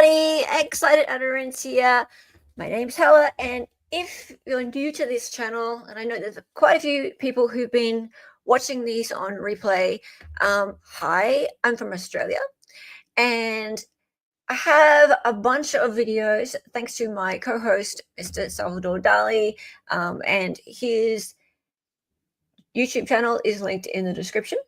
everybody, excited utterance here. My name's Hella, and if you're new to this channel, and I know there's quite a few people who've been watching these on replay, hi, I'm from Australia, and I have a bunch of videos thanks to my co-host, Mr. Salvador Dali, and his YouTube channel is linked in the description.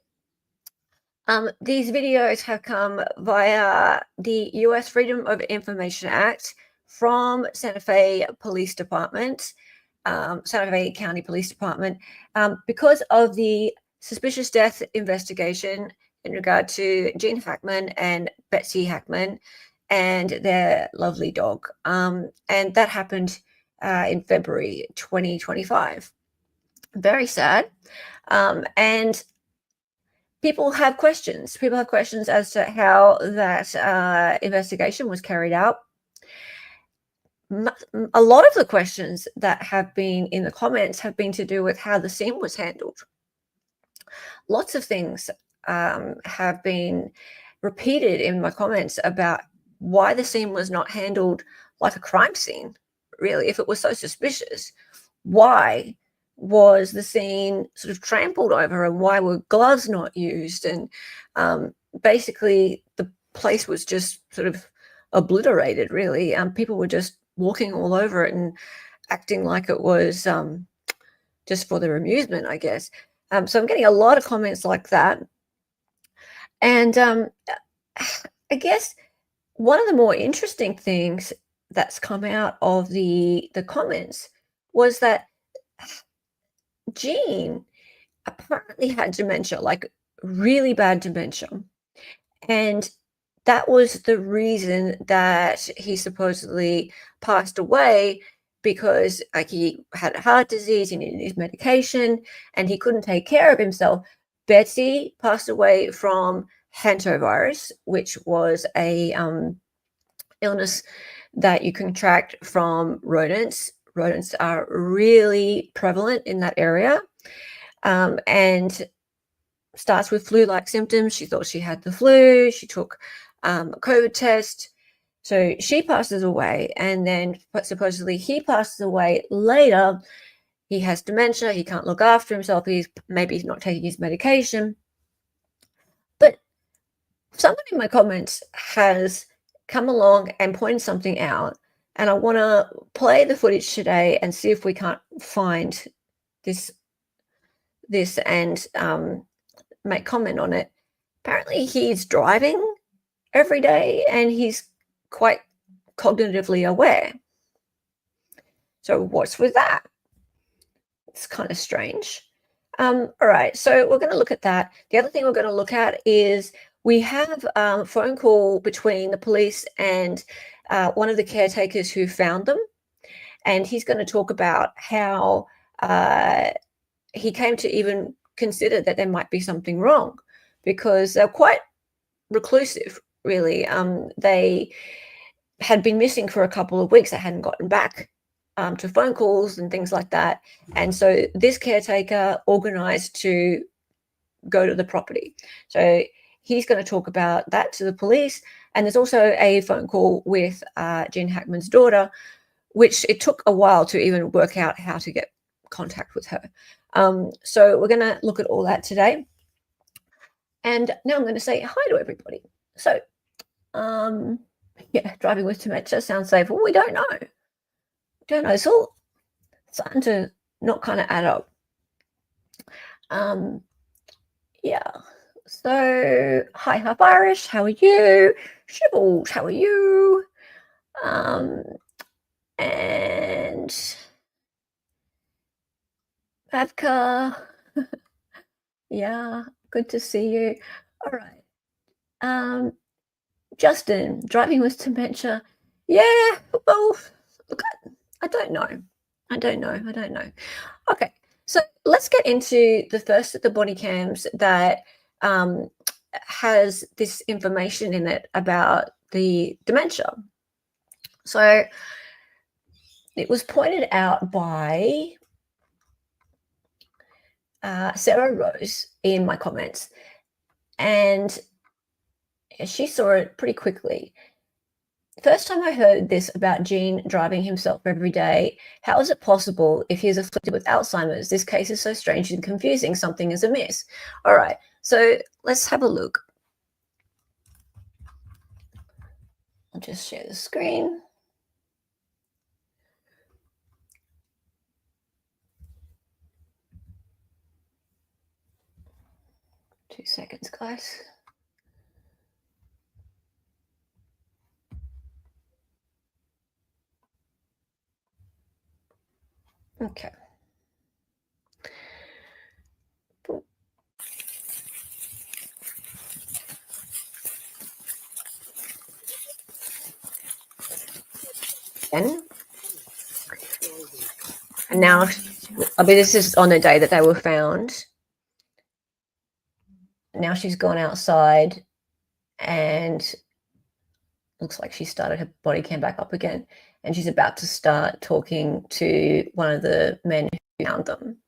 These videos have come via the U.S. Freedom of Information Act from Santa Fe Police Department, Santa Fe County Police Department, because of the suspicious death investigation in regard to Gene Hackman and Betsy Hackman and their lovely dog. And that happened in February 2025. Very sad. And people have questions. People have questions as to how that investigation was carried out. A lot of the questions that have been in the comments have been to do with how the scene was handled. Lots of things have been repeated in my comments about why the scene was not handled like a crime scene, really. If it was so suspicious, why was the scene sort of trampled over, and why were gloves not used? And basically the place was just sort of obliterated, really. People were just walking all over it and acting like it was just for their amusement, I guess. So I'm getting a lot of comments like that. And I guess one of the more interesting things that's come out of the comments was that Gene apparently had dementia, like really bad dementia. And that was the reason that he supposedly passed away, because like he had heart disease, he needed his medication, and he couldn't take care of himself. Betsy passed away from Hanto virus, which was a illness that you contract from rodents. Rodents are really prevalent in that area, and starts with flu-like symptoms. She thought she had the flu. She took a COVID test. So she passes away, and then supposedly he passes away later. He has dementia. He can't look after himself. Maybe he's not taking his medication. But someone in my comments has come along and pointed something out, and I want to play the footage today and see if we can't find this and make comment on it. Apparently he's driving every day and he's quite cognitively aware. So what's with that? It's kind of strange. All right, so we're going to look at that. The other thing we're going to look at is we have a phone call between the police and one of the caretakers who found them, and he's going to talk about how he came to even consider that there might be something wrong, because they're quite reclusive, really. They had been missing for a couple of weeks. They hadn't gotten back to phone calls and things like that. And so this caretaker organized to go to the property. So he's going to talk about that to the police. And there's also a phone call with Gene Hackman's daughter, which it took a while to even work out how to get contact with her. So we're going to look at all that today. And now I'm going to say hi to everybody. So, yeah, driving with dementia sounds safe. Well, we don't know. It's all starting to not kind of add up. Yeah. So, hi, Half Irish. How are you? Shibbles, how are you? And Babka. Yeah, good to see you. All right. Justin, driving with dementia. Yeah, well, look, I don't know. I don't know. Okay, so let's get into the first of the body cams that has this information in it about the dementia. So it was pointed out by Sarah Rose in my comments, and she saw it pretty quickly. First time I heard this about Gene driving himself every day. How is it possible if he is afflicted with Alzheimer's? This case is so strange and confusing. Something is amiss. All right, so let's have a look. I'll just share the screen. Two seconds, guys. Okay. And now, I mean, this is on the day that they were found. Now she's gone outside and looks like she started her body cam back up again, and she's about to start talking to one of the men who found them.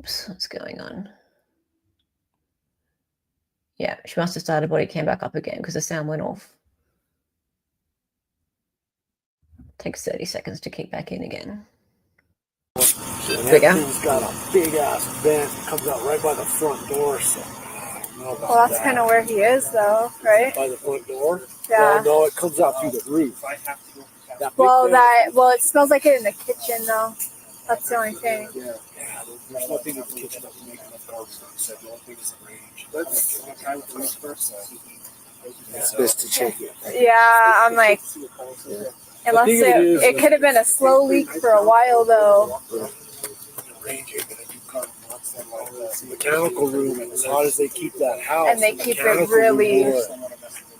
Oops, what's going on? Yeah, she must have started body cam back up again because the sound went off. Takes 30 seconds to kick back in again. Bigger. He's got a big ass vent, comes out right by the front door. So, well, that's kind of where he is, though, right? By the front door. Yeah. Well, no, it comes out through the roof. Well, it smells like it in the kitchen, though. That's the only thing. Yeah. There's nothing in the kitchen that can make enough dogs. So the only thing is the range. Let's try with the first. It's best to check it. Yeah, I'm like, unless it could have been a slow leak for a while, though. The mechanical room, and as hot as they keep that house, and they keep it really. The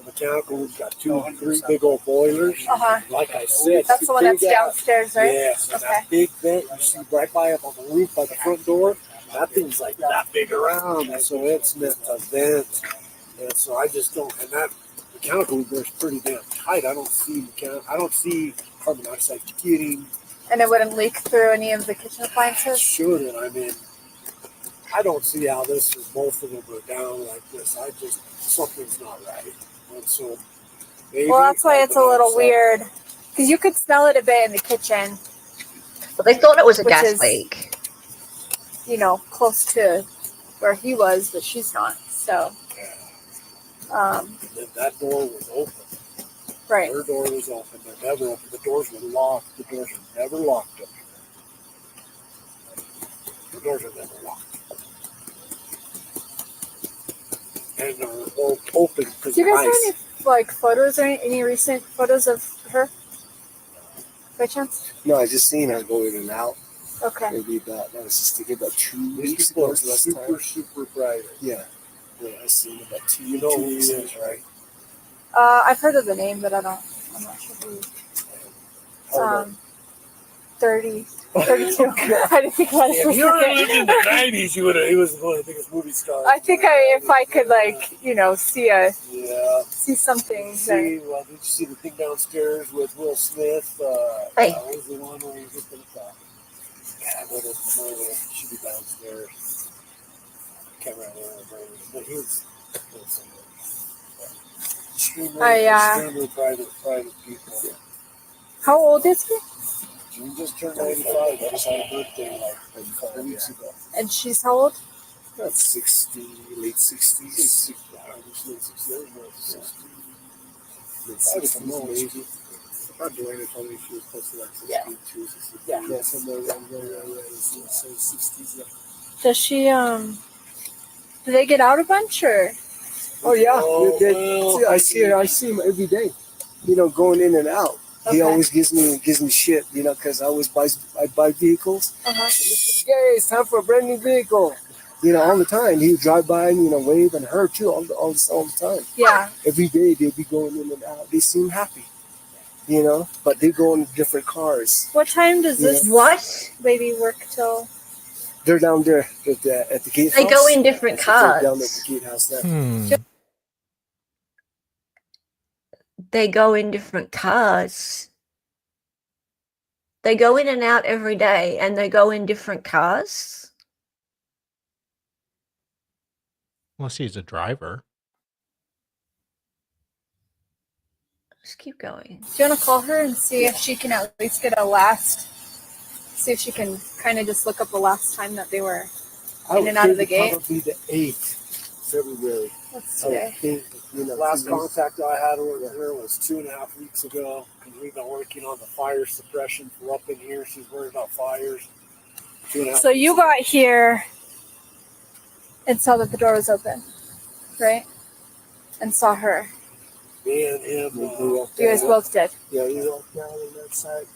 mechanical room's got 3 big old boilers. Like I said, that's the one that's downstairs, right? Yes, and that big vent you see right by up on the roof by the front door. That thing's like that big around, and so it's meant to vent. And so I just don't. And that mechanical room is pretty damn tight. I don't see carbon dioxide getting. And it wouldn't leak through any of the kitchen appliances? Shouldn't. I mean, I don't see how this is, both of them are down like this. Something's not right. And so maybe, well, that's why it's a little weird. Because you could smell it a bit in the kitchen. But they thought it was a gas leak. You know, close to where he was, but she's not. So. That door was open. Right. Her door was open. They're never open. The doors were locked. The doors are never locked up here. The doors are never locked. And they're all open because do you guys have any photos or any recent photos of her? By chance? No, I just seen her go in and out. Okay. Maybe that was just thinking about 2 weeks ago. Super bright. Yeah. Yeah, I seen it about 2 weeks ago. Who he is, right? I've heard of the name, but I'm not sure who. 30, 32. I didn't think about it. If you were living in the 90s, you would have. He was one of the biggest movie stars. I think if I could, see something. Well, did you see the thing downstairs with Will Smith? Hey. That was the one where he hit the top. Yeah, it should be downstairs. Can't remember, but he was extremely private people. Yeah. How old is he? June just turned 95. I just had a birthday like a couple weeks ago. And she's how old? About 60, late 60s. Maybe. Probably Joanna told me she was close to like 62. Yeah, somewhere around there. So 60s. Does she, do they get out a bunch or? Oh yeah, I see him every day. You know, going in and out. Okay. He always gives me shit. You know, because I buy vehicles. And Mr. Gary, it's time for a brand new vehicle. You know, all the time he would drive by and wave, and her too, all the time. Yeah. Every day they'd be going in and out. They seem happy. You know, but they go in different cars. What time does this lady work till? They're down there at the gatehouse. They go in different cars. Down at the gatehouse now. They go in different cars. They go in and out every day, and they go in different cars. Unless he's a driver. Just keep going. Do you want to call her and see if she can at least get see if she can kind of just look up the last time that they were in and out of the gate? Probably the 8th February. What's I would today? think, Last contact I had with her was 2.5 weeks ago, because we've been working on the fire suppression for up in here. She's worried about fires. 2.5 So you got here and saw that the door was open, right? And saw her. Me and him. You guys both did. Yeah, he walked down on that side.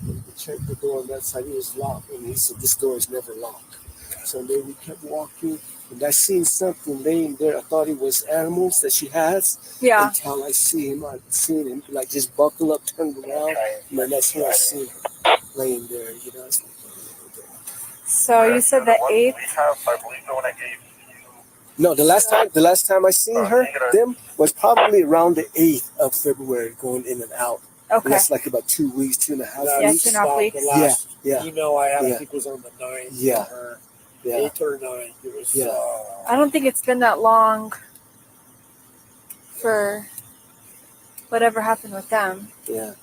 He checked the door on that side. It was locked, and he said, "This door is never locked." So then we kept walking, and I seen something laying there. I thought it was animals that she has. Yeah. Until I seen him like just buckle up, turn around, and then that's when I seen her laying there. It's like, So you said the 8th. no, the last time I seen them was probably around the 8th of February, going in and out. Okay. And that's like about 2 weeks, 2.5 Yeah, weeks. 2.5 weeks. The last Yeah. email I had, Yeah. I think, was on the 9th. Yeah. From her. Yeah. 8th or 9th. It was, Yeah. I don't think it's been that long for whatever happened with them. Yeah.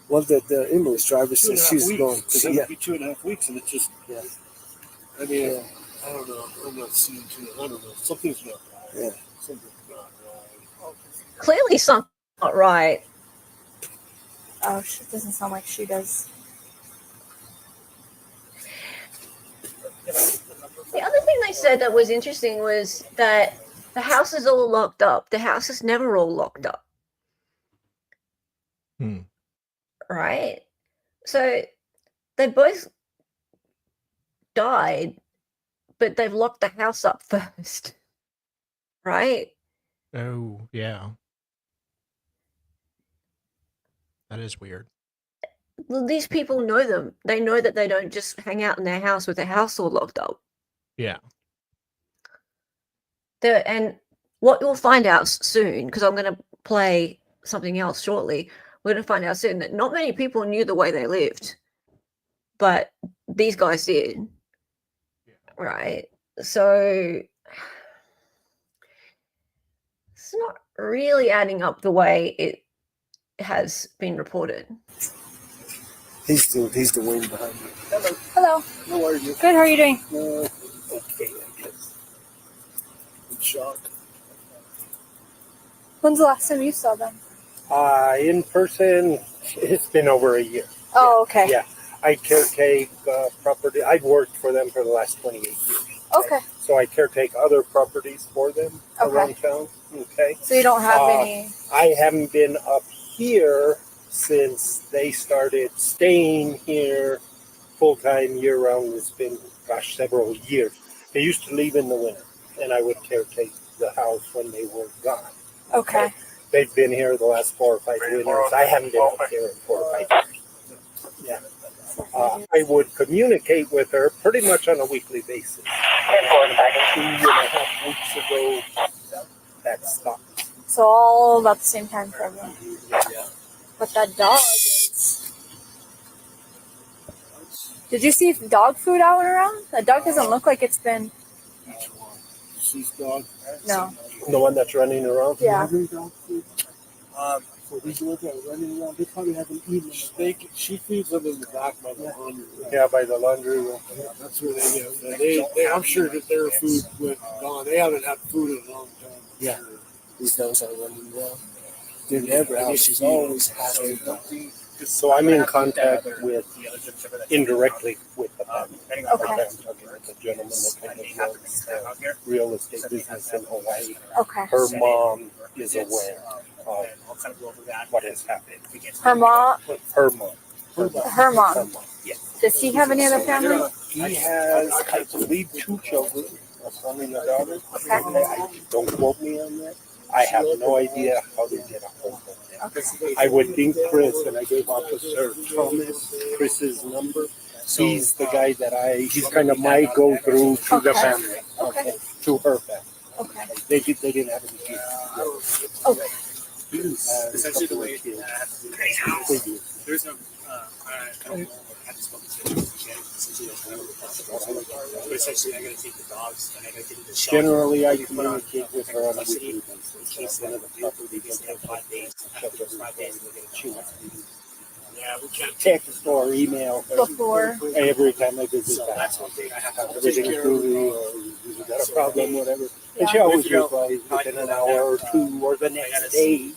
Well, the ambulance driver said 2.5 she's weeks. going. Because it would be 2.5 weeks, and it's just, Yeah. I mean, I don't know. I'm not seeing I don't know. Something's not right. Yeah. Something's not right. Clearly something's not right. Oh, it doesn't sound like she does. The other thing they said that was interesting was that the house is all locked up. The house is never all locked up. Right? So they both died, but they've locked the house up first. Right? Oh, yeah. That is weird. Well, these people know them. They know that they don't just hang out in their house with the house all locked up. Yeah. And what you'll find out soon, because I'm going to play something else shortly, we're going to find out soon that not many people knew the way they lived, but these guys did. Yeah. Right? So it's not really adding up the way it has been reported. He's the wing behind me. Hello. How are you? Good. How are you doing? Okay, I guess. I'm shocked. When's the last time you saw them? In person, it's been over a year. Oh, okay. Yeah. I caretake property. I've worked for them for the last 28 years. Okay. So I caretake other properties for them Okay. around town. Okay. So you don't have any. I haven't been up here since they started staying here full time year round. It's been, several years. They used to leave in the winter, and I would caretake the house when they were gone. Okay. They've been here the last 4 or 5 winters. I haven't been up here in 4 or 5 years. Yeah. I would communicate with her pretty much on a weekly basis. 2.5 weeks ago, that stopped. So all about the same time for everyone. Yeah. But that dog is. Did you see dog food out and around? That dog doesn't look like it's been. Deceased dog. No. The one that's running around? Yeah. Having dog food. For these ones that are running around, they probably haven't eaten. She feeds them in the back by the laundry room. Yeah, by the laundry room. Yeah, that's where they get. They I'm sure that their food went gone. They haven't had food in a long time. Yeah. These dogs are running around. They're never out. She's always having them. So I'm in contact with, indirectly with the family. Okay. I'm talking with the gentleman that kind of runs real estate business in Hawaii. Okay. Her mom is aware of what has happened. Her mom. Her mom. Her Her mom. mom. Yes. Does he have any other family? He has, I believe, 2 children, a son and a daughter. Okay. Don't quote me on that. I have no idea how they get a hold of them. Okay. I would think Chris, and I gave Officer Thomas Chris's number. He's the guy that he's kind of my go-through to the Okay. family. Okay. To her family. Okay. They didn't have any kids. Okay. Essentially the way there's no I don't know, I haven't spoken to him yet. Essentially, that's kind of what it's essentially I gotta take the dogs and I gotta take them to the shelter. Generally, I Put on communicate with her on a custody weekly in basis. case One they of the do, property because they have 5 days. After those 5 days, they'll get a She chew. wants to Yeah, we can't. text or email her Before. every time I visit So that that's house. one thing I have How to take everything care is of. moving, or you got a problem, whatever. Yeah. And she always Figure out replies how within you an go hour or about two or the next day.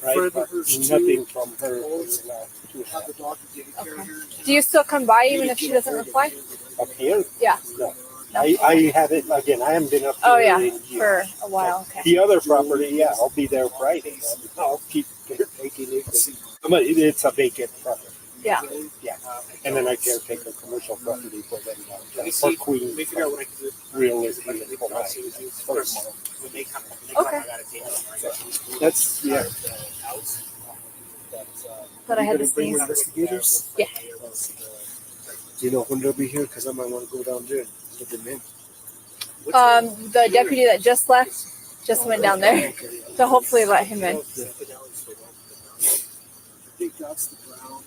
Right? But nothing from her for the last 2 Have the doctor take care of Okay. her. Do you still come by even if she doesn't reply? up here. Yeah. No. I have it again. I haven't been up here Oh yeah, in years. for a while. Okay. The other property, yeah, I'll be there Fridays. I'll keep caretaking it. But it's a vacant property. Yeah. Yeah. And then I caretake a commercial property for them downtown. For Queens. Let me figure out what I can do. Real estate. When they come, I Okay. gotta take them. That's, yeah. But I had to Gonna bring sneeze. investigators. Yeah. Do you know when they'll be here? Because I might want to go down there and look them in. The deputy that just left just went down there to hopefully let him in. I think that's the brown one.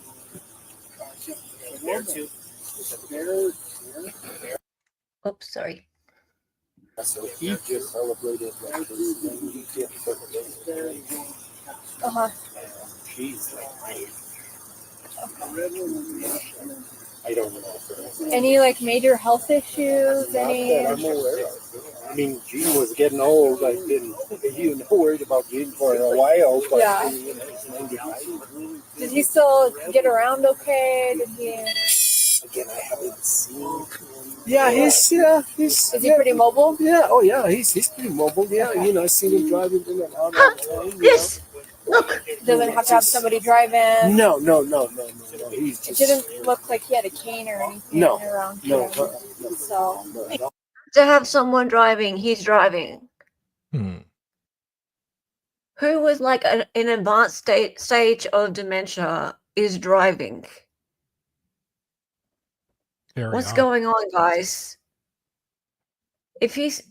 There too. Oops, sorry. So he just celebrated like his 95th birthday. Uh-huh. She's like 90. I don't know. Any like major health issues? Not Any? that I'm aware of. I mean, Gene was getting old. I've been worried about Gene for a while, but Yeah. you know, he's 95. Did he still get around okay? Did he? Again, I haven't seen. Yeah, he's Is he pretty mobile? yeah. Oh yeah, he's pretty mobile. Yeah, Okay. you know, I seen him driving in and out all the time. You Yes, look. Doesn't have to have somebody drive in. know? No. He's It just didn't look like he had a cane or anything No. around no. him. So no. To have someone driving, he's driving. Who with like an advanced stage of dementia is driving? Very What's odd. going on, guys? If he's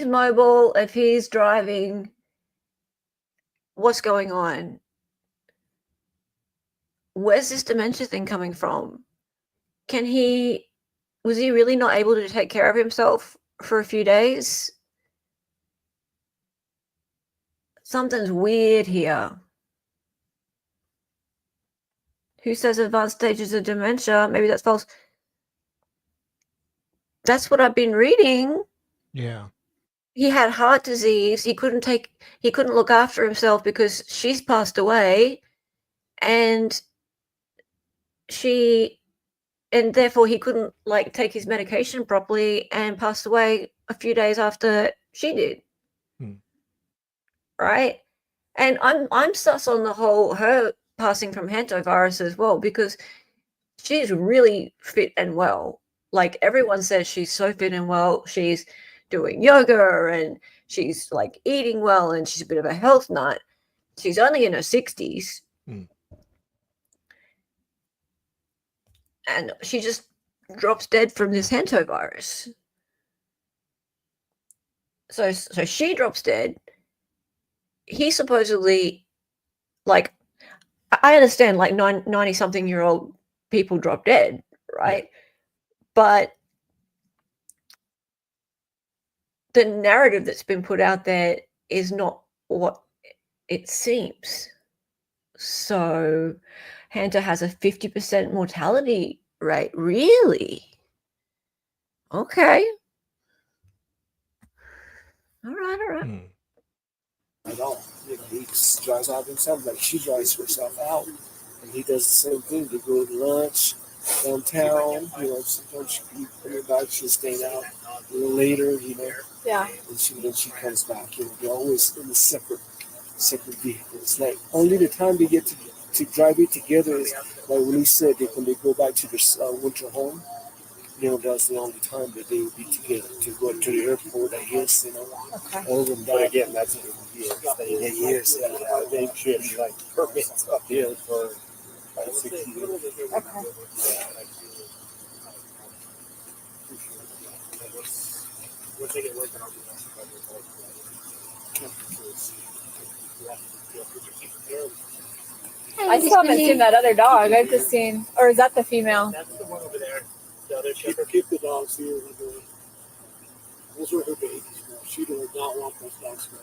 mobile, if he's driving, what's going on? Where's this dementia thing coming from? Was he really not able to take care of himself for a few days? Something's weird here. Who says advanced stages of dementia? Maybe that's false. That's what I've been reading. Yeah. He had heart disease. He couldn't look after himself because she's passed away, and therefore he couldn't like take his medication properly and passed away a few days after she did. Right? And I'm sus on the whole her passing from Hanto virus as well, because she's really fit and well. Like everyone says she's so fit and well. She's doing yoga and she's like eating well and she's a bit of a health nut. She's only in her 60s. And she just drops dead from this Hanto virus. So she drops dead. He supposedly, like, I understand, like 90-something-year-old people drop dead, right? Yeah. But the narrative that's been put out there is not what it seems. So Hanto has a 50% mortality rate. Really? Okay. All right. At all. You know, he just drives out himself like she drives herself out. And he does the same thing. They go to lunch downtown. You know, sometimes she coming back, she's staying out a little later, you know. Yeah. And then she comes back. You know, they're always in the separate vehicles. Like only the time they get to drive it together is like when he said that when they go back to their winter home. You know, that's the only time that they would be together to go to the airport, I guess, you know. Okay. Other than But that, again, that's years. They've shipped like permits up here for 6 years. Okay. I still haven't seen that other dog. I've just seen, or is that the female? That's the one over there. The other keep the dogs here. Those were her babies, bro. She did not want those dogs, bro.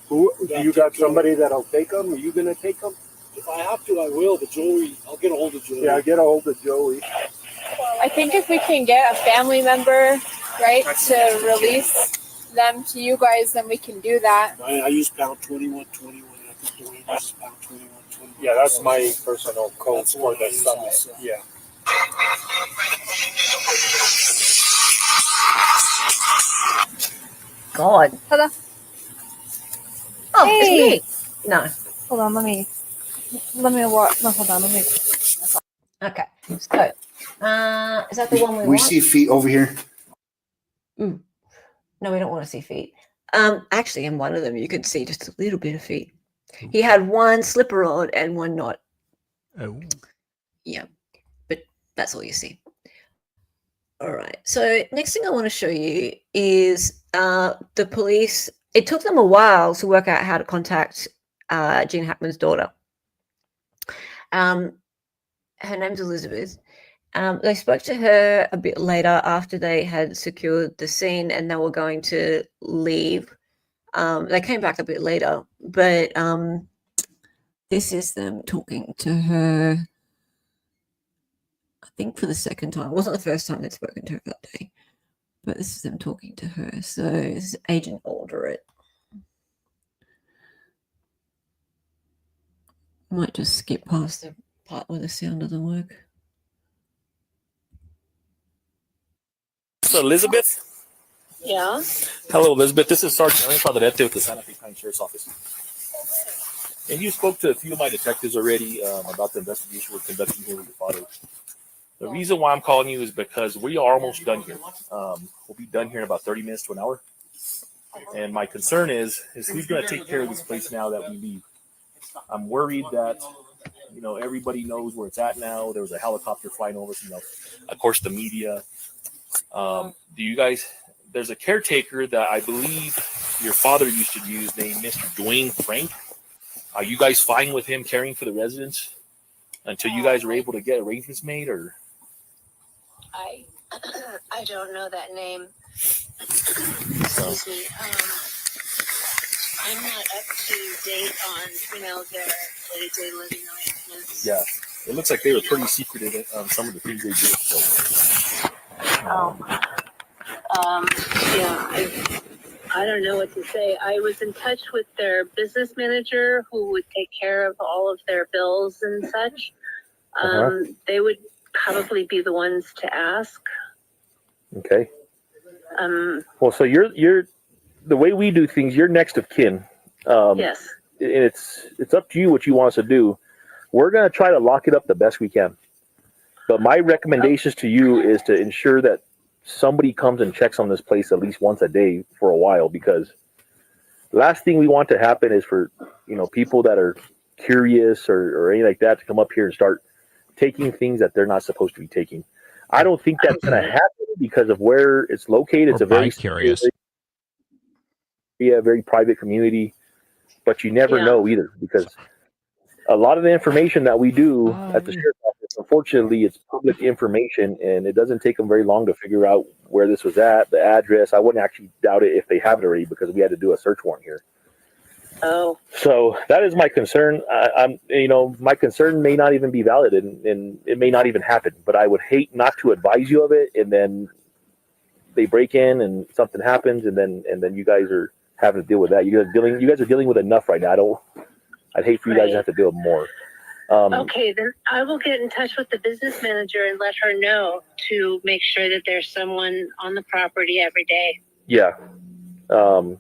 Who do you got? Somebody that'll take them? Are you gonna take them? If I have to, I will. But Joey, I'll get a hold of Joey. Yeah, get a hold of Joey. I think if we can get a family member, right, to release them to you guys, then we can do that. I use pound 2121. I think Dwayne uses pound 2121. Yeah, that's my personal code That's for what I the use summit. also. Yeah. God. Hello. Oh, Hey. it's me. No. Hold on, let me walk. No, hold on, let me. Okay. So, is that the one we We want? see feet over here. No, we don't want to see feet. Actually, in one of them, you could see just a little bit of feet. He had one slipper on and one not. Oh. Yeah, but that's all you see. All right. So next thing I want to show you is the police. It took them a while to work out how to contact Gene Hackman's daughter. Her name's Elizabeth. They spoke to her a bit later after they had secured the scene and they were going to leave. They came back a bit later, but this is them talking to her, I think for the second time. It wasn't the first time they'd spoken to her that day, but this is them talking to her. So this is Agent Alderett. Might just skip past the part where the sound doesn't work. So Elizabeth? Yeah. Hello, Elizabeth. This is Sergeant Ernie Padrete with the Santa Fe County Sheriff's Office. And you spoke to a few of my detectives already about the investigation we're conducting here with your father. The reason why I'm calling you is because we are almost done here. We'll be done here in about 30 minutes to an hour. And my concern is who's going to take care of this place now that we leave? I'm worried that, everybody knows where it's at now. There was a helicopter flying over, of course, the media. There's a caretaker that I believe your father used to use named Mr. Dwayne Frank. Are you guys fine with him caring for the residents until you guys are able to get arrangements made, or? I don't know that name. Excuse me. I'm not up to date on, their day-to-day living arrangements. Yeah, it looks like they were pretty secretive on some of the things they did. So. I don't know what to say. I was in touch with their business manager who would take care of all of their bills and such. They would probably be the ones to ask. Okay. Well, so you're the way we do things. You're next of kin. Yes. And it's up to you what you want us to do. We're going to try to lock it up the best we can. But my recommendations to you is to ensure that somebody comes and checks on this place at least once a day for a while, because the last thing we want to happen is for, people that are curious or anything like that to come up here and start taking things that they're not supposed to be taking. I don't think that's going to happen because of where it's located. It's a very curious. Very private community, but you never know either, because a lot of the information that we do at the sheriff's office, unfortunately, it's public information, and it doesn't take them very long to figure out where this was at, the address. I wouldn't actually doubt it if they have it already, because we had to do a search warrant here. Oh. So that is my concern. My concern may not even be valid, and it may not even happen, but I would hate not to advise you of it, and then they break in and something happens, and then you guys are having to deal with that. You guys are dealing with enough right now. I'd hate for you guys to have to deal with more. Okay, then I will get in touch with the business manager and let her know to make sure that there's someone on the property every day. Yeah. Do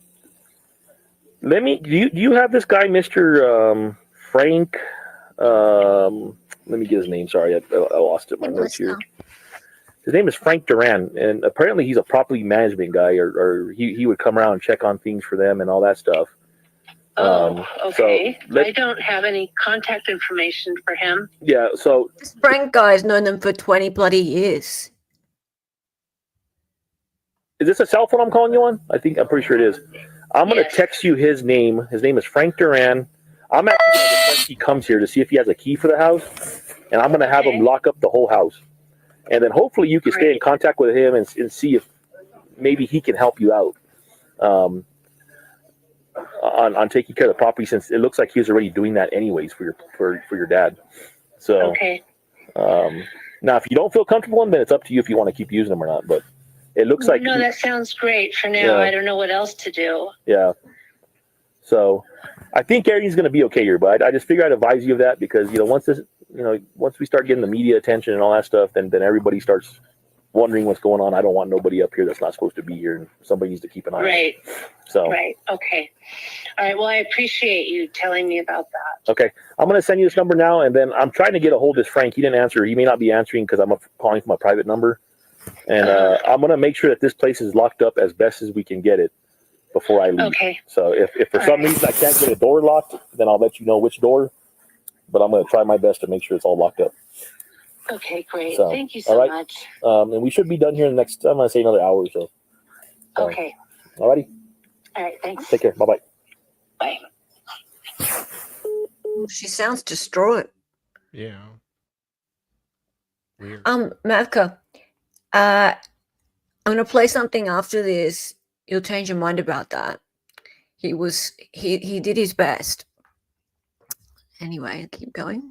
you have this guy, Mr. Frank? Let me get his name. Sorry, I lost it. My notes here. His name is Frank Duran, and apparently he's a property management guy, or he would come around and check on things for them and all that stuff. Okay. So I don't have any contact information for him. Yeah, so This Frank guy's known them for 20 bloody years. is this a cell phone I'm calling you on? I'm pretty sure it is. I'm going to text you his name. His name is Frank Duran. I'm actually going to request he comes here to see if he has a key for the house, and I'm going to have him lock up the whole house. And then hopefully you can stay in contact with him and see if maybe he can help you out on taking care of the property, since it looks like he was already doing that anyways for your dad. So Okay. now, if you don't feel comfortable in them, then it's up to you if you want to keep using them or not. But it looks like No, that sounds great for now. Yeah. I don't know what else to do. yeah. So I think everything's going to be okay here, but I just figured I'd advise you of that because, once we start getting the media attention and all that stuff, then everybody starts wondering what's going on. I don't want nobody up here that's not supposed to be here, and somebody needs to keep an eye on it. Right. So, Right. Okay. All right. Well, I appreciate you telling me about that. okay. I'm going to send you this number now, and then I'm trying to get a hold of this Frank. He didn't answer. He may not be answering because I'm calling from a private number. And I'm going to make sure that this place is locked up as best as we can get it before I leave. Okay. So if for some reason I can't get a door locked, then I'll let you know which door. But I'm going to try my best to make sure it's all locked up. Okay, great. So, Thank you all so right. much. And we should be done here in the next, I'm going to say another hour or so. Okay. All righty. All right. Thanks. Take care. Bye-bye. Bye. She sounds distraught. Yeah. Weird. Mavka, I'm gonna play something after this. You'll change your mind about that. He did his best. Anyway, keep going.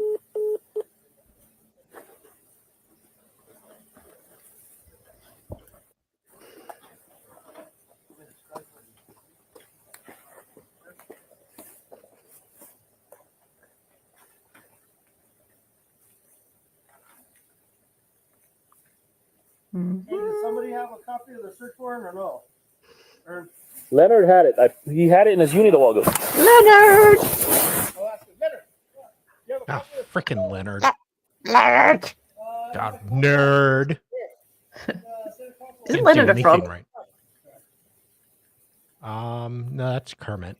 Hey, does somebody have a copy of the search warrant or no? Or, Leonard had it. He had it in his unit a while ago. Leonard! oh, that's it. Leonard, you have a Ah, copy of freaking Leonard. Leonard! God, nerd. Isn't Didn't do Leonard a anything frog? right. No, that's Kermit.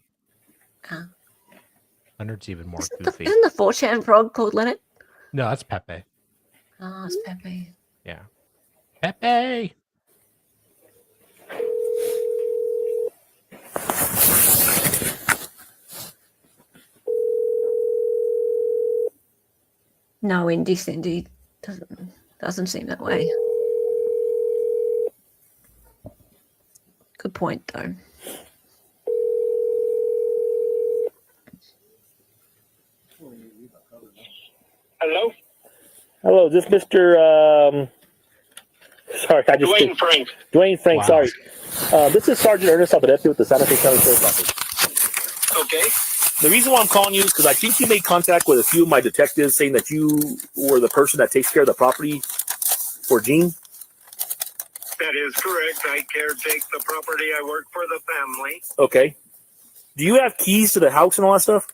Ah. Leonard's even more Isn't goofy. the 4chan frog called Leonard? No, that's Pepe. Oh, it's Pepe. Yeah. Pepe! No, Indy Cindy doesn't seem that way. Good point, though. Hello? Hello, is this Mr. Sorry, I just Dwayne Frank. Dwayne Frank, Wow. sorry. This is Sergeant Ernest Alvarez with the Santa Fe County Sheriff's Office. Okay. The reason why I'm calling you is because I think you made contact with a few of my detectives saying that you were the person that takes care of the property for Gene. That is correct. I caretake the property. I work for the family. Okay. Do you have keys to the house and all that stuff?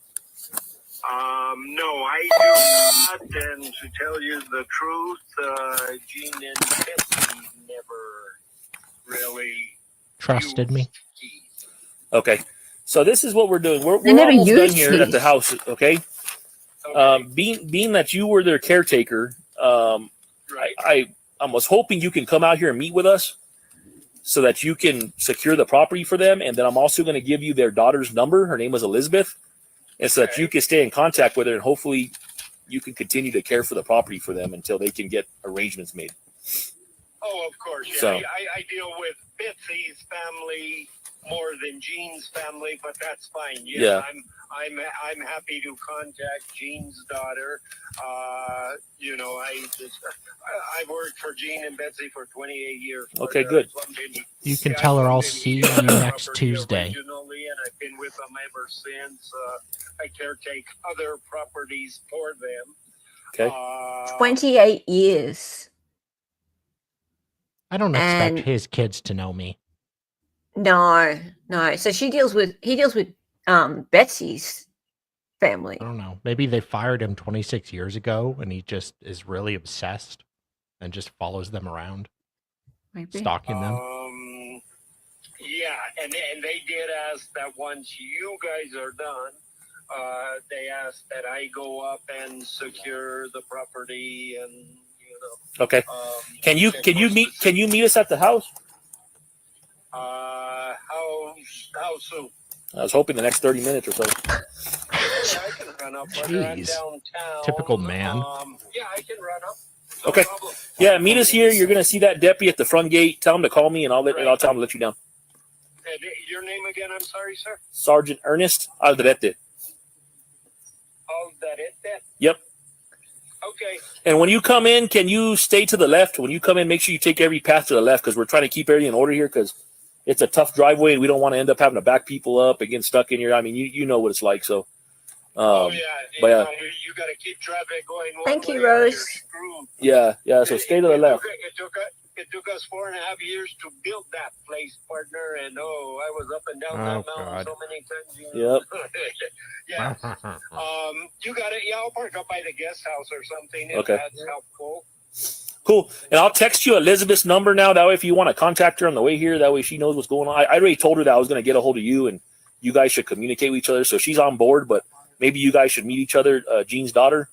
No, I do not. And to tell you the truth, Gene and Betsy never really Trusted me. used keys. Okay. So this is what we're doing. We're They never almost done used here at the keys. house, okay? Okay. Being that you were their caretaker, Right. I was hoping you can come out here and meet with us so that you can secure the property for them. And then I'm also going to give you their daughter's number. Her name was Elizabeth. And so that Okay. you can stay in contact with her, and hopefully you can continue to care for the property for them until they can get arrangements made. Oh, of course. Yeah. So- I deal with Betsy's family more than Gene's family, but that's fine. Yeah. I'm happy to contact Gene's daughter. I've worked for Gene and Betsy for 28 years. Okay, good. You can tell her I'll see you next Tuesday. Originally, and I've been with them ever since. I caretake other properties for them. Okay. 28 years. I don't expect And- his kids to know me. No. So he deals with Betsy's family. I don't know. Maybe they fired him 26 years ago and he just is really obsessed and just follows them around, Maybe. stalking them. Yeah, and they did ask that once you guys are done, they asked that I go up and secure the property and Okay. Can you meet us at the house? How soon? I was hoping the next 30 minutes or so. Yeah, I can run up. Whether I'm Jeez. downtown. Typical man. Yeah, I can run up. Okay. Yeah, meet us here. You're gonna see that deputy at the front gate. Tell him to call me, and I'll tell him to let you down. Your name again? I'm sorry, sir. Sergeant Ernest Alderete. Alderete? Yep. Okay. And when you come in, can you stay to the left? When you come in, make sure you take every path to the left because we're trying to keep everything in order here because it's a tough driveway and we don't want to end up having to back people up and get stuck in here. I mean, you know what it's like. So. You got to keep traffic going. Thank you, Rose. Yeah. So stay to the left. It took us 4.5 years to build that place, partner, and I was up and down that mountain so many times. Yep. Yeah. You got it. Yeah, I'll park up by the guest house or something. Okay. That's helpful. Cool. And I'll text you Elizabeth's number now. That way, if you want to contact her on the way here, that way she knows what's going on. I already told her that I was going to get a hold of you, and you guys should communicate with each other. So she's on board, but maybe you guys should meet each other, Gene's daughter,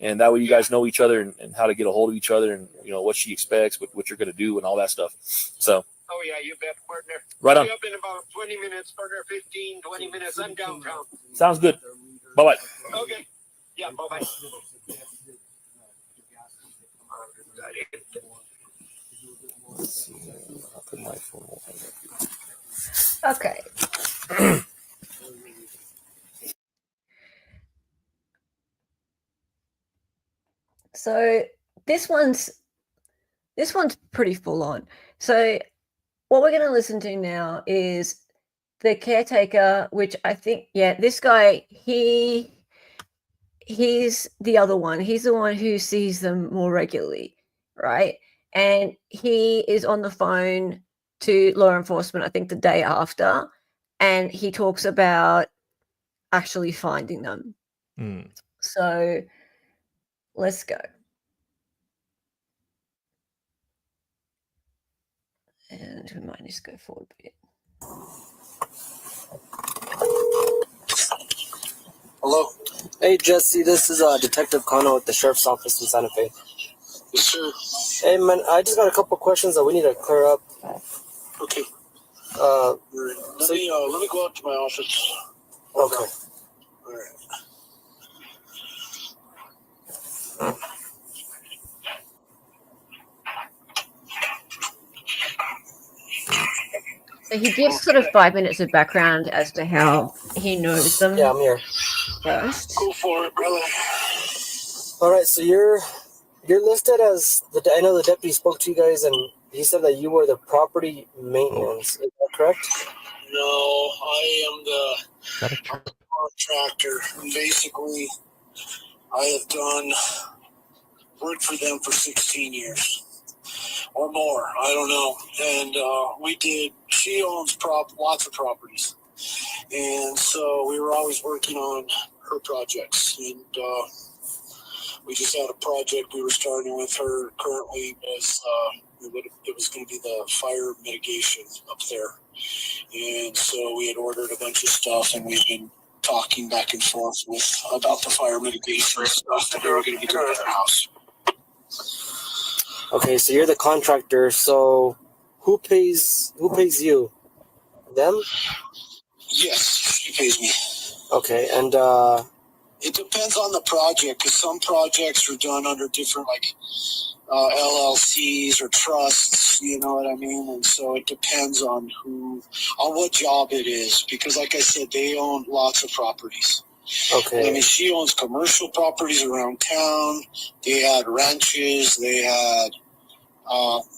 and that way you guys know each other and how to get a hold of each other and, what she expects, what you're going to do and all that stuff. So. Oh, yeah, you bet, partner. Right on. I'll be up in about 20 minutes, partner, 15, 20 minutes. I'm downtown. Sounds good. Bye-bye. Okay. Yeah, bye-bye. Let's see. I'll put my phone Okay. So this one's pretty full on. So what we're going to listen to now is the caretaker, which I think, this guy, he's the other one. He's the one who sees them more regularly, right? And he is on the phone to law enforcement, I think the day after, and he talks about actually finding them. So let's go. And we might just go forward a bit. Hello. Hey, Jesse. This is Detective Kano at the Sheriff's Office in Santa Fe. Yes, sir. Hey, man. I just got a couple questions that we need to clear up. Okay. Let Let me go out to my office. Okay. All right. So he gives sort of 5 minutes of background as to how he knows them. Yeah, I'm here. First. Go for it, brother. All right. So you're listed as I know the deputy spoke to you guys, and he said that you were the property maintenance. Is that correct? No, I am Is that a trip? the contractor. Basically, I have done work for them for 16 years or more. I don't know. And she owns lots of properties. And so we were always working on her projects. And we just had a project we were starting with her currently was it was going to be the fire mitigation up there. And so we had ordered a bunch of stuff, and we've been talking back and forth about the fire mitigation stuff that we were going to be doing at the house. Okay, so you're the contractor. So who pays you? Them? Yes, she pays me. Okay, and it depends on the project, because some projects are done under different LLCs or trusts, you know what I mean? And so it depends on what job it is, because like I said, they own lots of properties. okay. I mean, she owns commercial properties around town. They had ranches. They had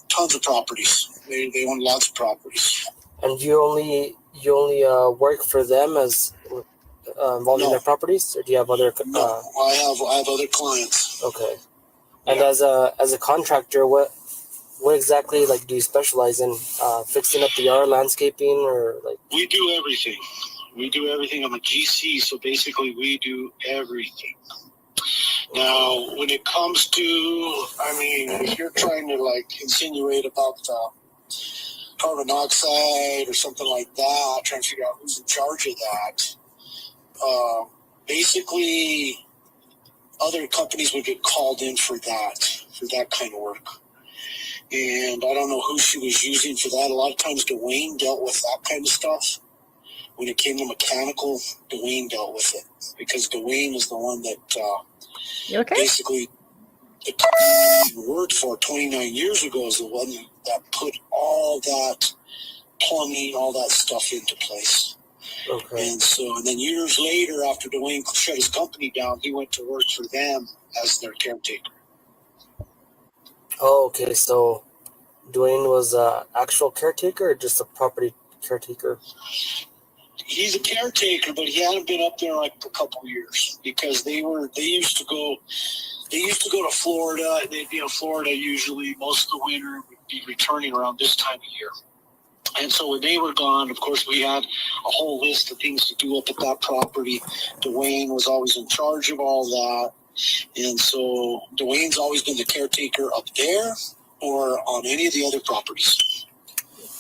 tons of properties. They own lots of properties. And you only work for them as involved in their properties, or do you have other? No, I have other clients. Okay. And as a contractor, what exactly do you specialize in? Fixing up the yard, landscaping, or We do everything. We do everything. I'm a GC, so basically we do everything. Now, when it comes to, if you're trying to insinuate about carbon monoxide or something like that, trying to figure out who's in charge of that, basically other companies would get called in for that kind of work. And I don't know who she was using for that. A lot of times Dwayne dealt with that kind of stuff. When it came to mechanical, Dwayne dealt with it, because Dwayne is the one that You okay? basically the company we worked for 29 years ago is the one that put all that plumbing, all that stuff into place. Okay. And then years later, after Dwayne shut his company down, he went to work for them as their caretaker. Oh, okay. So Dwayne was an actual caretaker or just a property caretaker? He's a caretaker, but he hadn't been up there like a couple of years because they used to go to Florida, and they'd be in Florida usually most of the winter, would be returning around this time of year. And so when they were gone, of course, we had a whole list of things to do up at that property. Dwayne was always in charge of all that. And so Dwayne's always been the caretaker up there or on any of the other properties.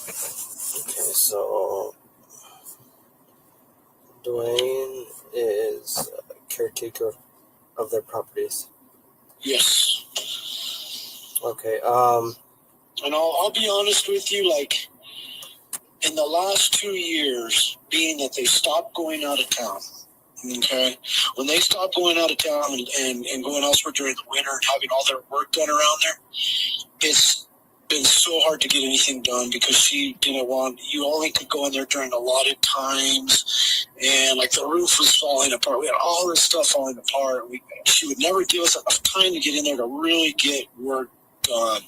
Okay, so Dwayne is a caretaker of their properties. Yes. Okay. And I'll be honest with you, like, in the last 2 years, being that they stopped going out of town, okay? When they stopped going out of town and going elsewhere during the winter and having all their work done around there, it's been so hard to get anything done because she didn't want, you only could go in there during allotted times, and like the roof was falling apart. We had all this stuff falling apart. She would never give us enough time to get in there to really get work done.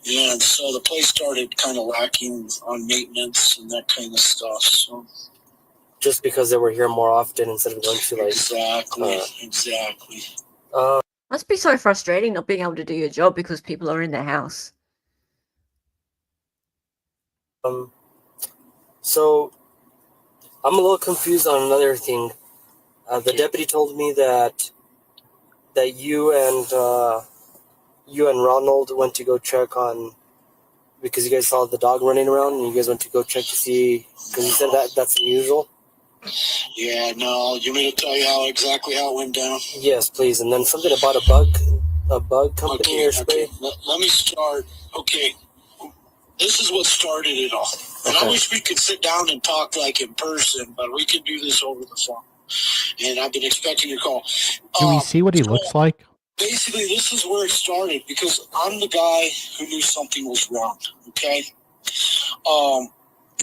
And so the place started kind of lacking on maintenance and that kind of stuff. So just because they were here more often instead of going to like exactly. Must be so frustrating not being able to do your job because people are in their house. So I'm a little confused on another thing. The deputy told me that you and Ronald went to go check on, because you guys saw the dog running around and you guys went to go check to see, because you said that's unusual. Yeah, no, you want me to tell you exactly how it went down? Yes, please. And then something about a bug company or spray. Okay. Let me start. Okay, this is what started it all. And I wish we could sit down and talk like in person, but we can do this over the phone. And I've been expecting your call. Do we see what he looks like? Basically, this is where it started because I'm the guy who knew something was wrong, okay?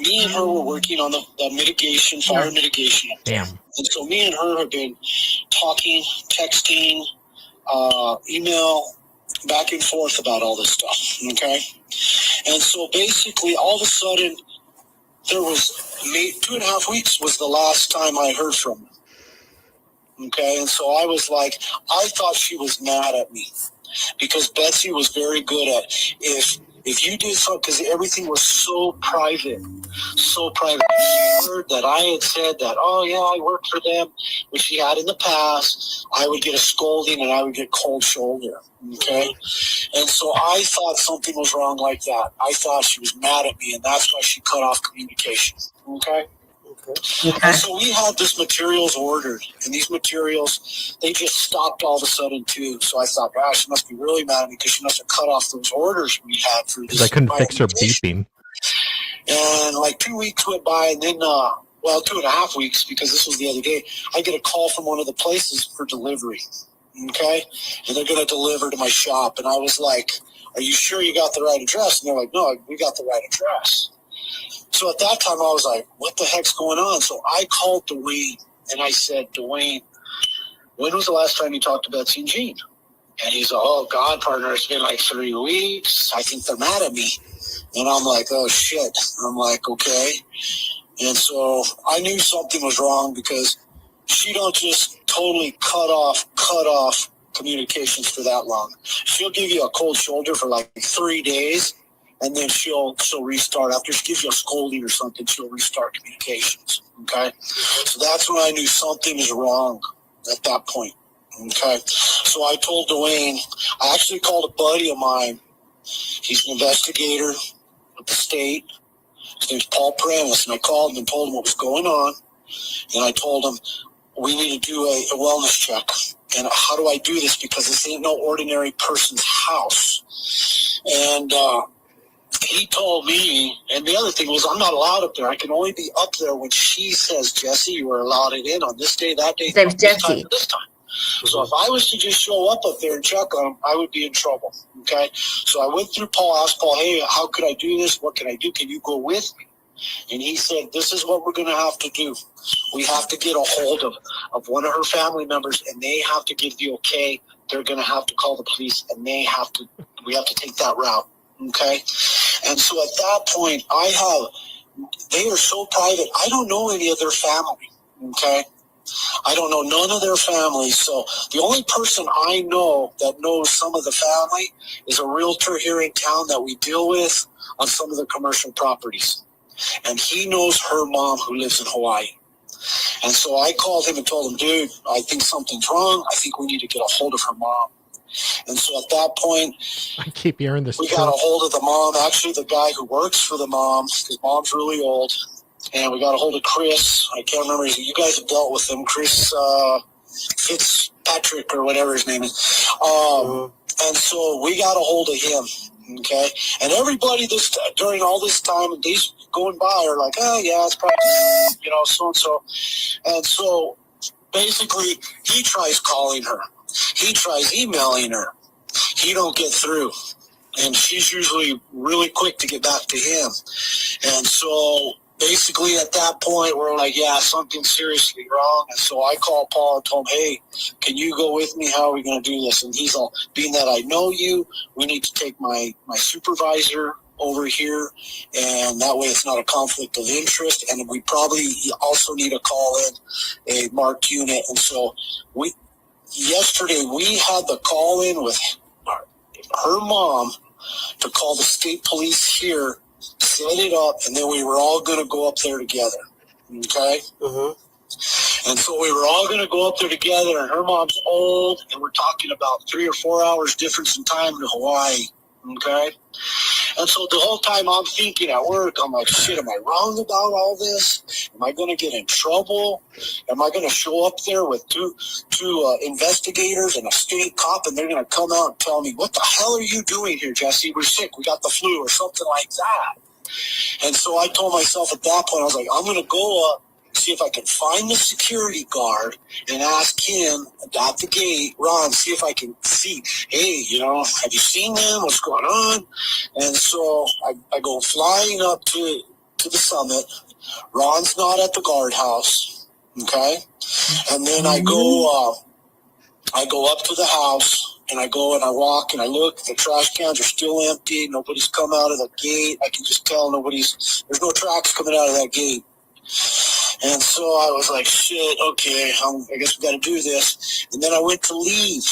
Me and her were working on the mitigation, fire mitigation. Damn. And so me and her have been talking, texting, email, back and forth about all this stuff, okay? And so basically, all of a sudden, there was 2.5 weeks was the last time I heard from her. Okay, and so I was like, I thought she was mad at me because Betsy was very good at if you did something, because everything was so private. She heard that I had said that, oh yeah, I worked for them, which she had in the past. I would get a scolding and I would get cold shoulder. Okay, and so I thought something was wrong like that. I thought she was mad at me, and that's why she cut off communication. Okay. And so we had this materials ordered, and these materials, they just stopped all of a sudden too. So I thought, gosh, she must be really mad at me because she must have cut off those orders we had for this. I couldn't fix her beeping. And like 2 weeks went by, and then, 2.5 weeks, because this was the other day, I get a call from one of the places for delivery. Okay? And they're going to deliver to my shop. And I was like, are you sure you got the right address? And they're like, no, we got the right address. So at that time, I was like, what the heck's going on? So I called Dwayne, and I said, Dwayne, when was the last time you talked to Betsy and Gene? And he's like, oh, God, partner, it's been like 3 weeks. I think they're mad at me. And I'm like, oh, shit. I'm like, okay. And so I knew something was wrong because she don't just totally cut off communications for that long. She'll give you a cold shoulder for like 3 days. And then she'll restart. After she gives you a scolding or something, she'll restart communications, okay? So that's when I knew something was wrong at that point, okay? So I told Dwayne, I actually called a buddy of mine. He's an investigator at the state. His name's Paul Pramis, and I called him and told him what was going on. And I told him, we need to do a wellness check. And how do I do this? Because this ain't no ordinary person's house. And he told me, and the other thing was, I'm not allowed up there. I can only be up there when she says, Jesse, you were allowed it in on this day, that day, His name's this time, Jesse. this time. So if I was to just show up there and check on him, I would be in trouble. Okay. So I went through Paul, asked Paul, hey, how could I do this? What can I do? Can you go with me? And he said, this is what we're going to have to do. We have to get a hold of one of her family members, and they have to give the okay. They're going to have to call the police, and we have to take that route. Okay. And so at that point, they are so private. I don't know any of their family. Okay. I don't know none of their family. So the only person I know that knows some of the family is a realtor here in town that we deal with on some of the commercial properties. And he knows her mom who lives in Hawaii. And so I called him and told him, dude, I think something's wrong. I think we need to get a hold of her mom. And so at that point, I keep hearing this. We got a hold of the mom, actually the guy who works for the mom. His mom's really old. And we got a hold of Chris. I can't remember. You guys have dealt with him. Chris Fitzpatrick or whatever his name is. And so we got a hold of him. Okay. And everybody during all this time and days going by are like, oh, yeah, it's probably, so-and-so. And so basically he tries calling her. He tries emailing her. He don't get through. And she's usually really quick to get back to him. And so basically at that point, we're like, yeah, something's seriously wrong. And so I called Paul and told him, hey, can you go with me? How are we going to do this? And he's all, being that I know you, we need to take my supervisor over here. And that way it's not a conflict of interest. And we probably also need to call in a marked unit. And so yesterday we had the call in with her mom to call the state police here, set it up, and then we were all going to go up there together. Okay? And so we were all going to go up there together, and her mom's old, and we're talking about 3 or 4 hours difference in time to Hawaii. Okay? And so the whole time I'm thinking at work, I'm like, shit, am I wrong about all this? Am I going to get in trouble? Am I going to show up there with two investigators and a state cop, and they're going to come out and tell me, what the hell are you doing here, Jesse? We're sick. We got the flu or something like that. And so I told myself at that point, I was like, I'm going to go up, see if I can find the security guard and ask him at the gate, Ron, see if I can see, hey, have you seen them? What's going on? And so I go flying up to the summit. Ron's not at the guardhouse. Okay. And then I go up to the house, and I go and I walk and I look, the trash cans are still empty. Nobody's come out of the gate. I can just tell there's no tracks coming out of that gate. And so I was like, shit, okay, I guess we got to do this. And then I went to leave.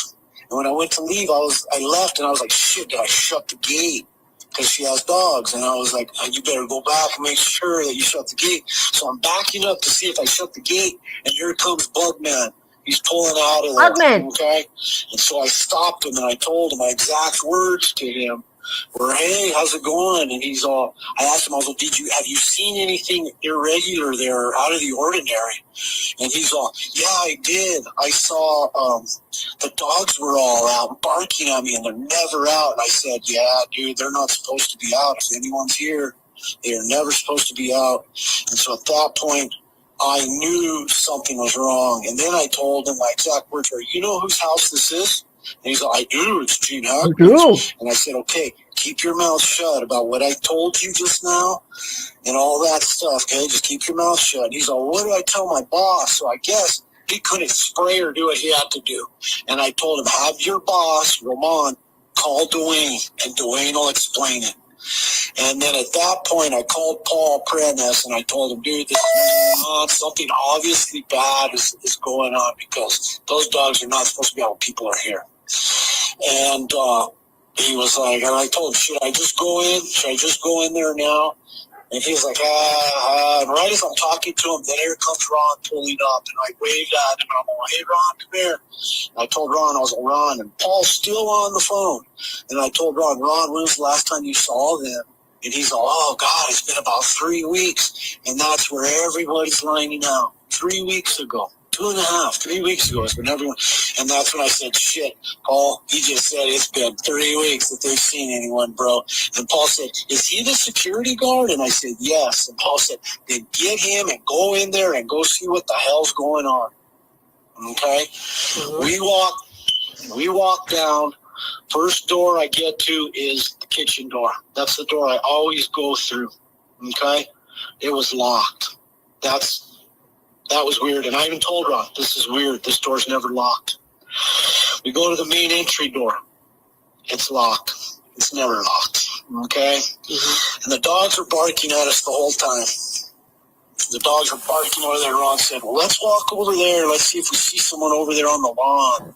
And when I went to leave, I left, and I was like, shit, did I shut the gate? Because she has dogs. And I was like, you better go back and make sure that you shut the gate. So I'm backing up to see if I shut the gate, and here comes Bugman. He's pulling out of there. Bugman. Okay? And so I stopped him, and I told him my exact words to him were, hey, how's it going? And he's all, I asked him, I was like, have you seen anything irregular there, out of the ordinary? And he's all, yeah, I did. I saw the dogs were all out barking at me, and they're never out. And I said, yeah, dude, they're not supposed to be out. If anyone's here, they are never supposed to be out. And so at that point, I knew something was wrong. And then I told him my exact words were, you know whose house this is? And he's like, I do. It's Gene Hackman. And I said, okay, keep your mouth shut about what I told you just now and all that stuff, okay? Just keep your mouth shut. And he's like, what do I tell my boss? So I guess he couldn't spray or do what he had to do. And I told him, have your boss, Ramon, call Dwayne, and Dwayne will explain it. And then at that point, I called Paul Prentice, and I told him, dude, this is going on. Something obviously bad is going on, because those dogs are not supposed to be out when people are here. And he was like, and I told him, should I just go in? Should I just go in there now? And he's like, and right as I'm talking to him, then here comes Ron pulling up, and I waved at him, and I'm like, hey, Ron, come here. And I told Ron, I was like, Ron, and Paul's still on the phone. And I told Ron, when was the last time you saw them? And he's like, oh, God, it's been about 3 weeks. And that's where everybody's lining out. 3 weeks ago. 2.5, 3 weeks ago, it's been everyone. And that's when I said, shit, Paul, he just said it's been 3 weeks that they've seen anyone, bro. And Paul said, is he the security guard? And I said, yes. And Paul said, then get him and go in there and go see what the hell's going on. Okay, we walk down. First door I get to is the kitchen door. That's the door I always go through. Okay, it was locked. That was weird, and I even told Ron, this is weird. This door's never locked. We go to the main entry door. It's locked. It's never locked. Okay, and the dogs were barking at us the whole time. The dogs were barking over there. Ron said, well, let's walk over there. Let's see if we see someone over there on the lawn.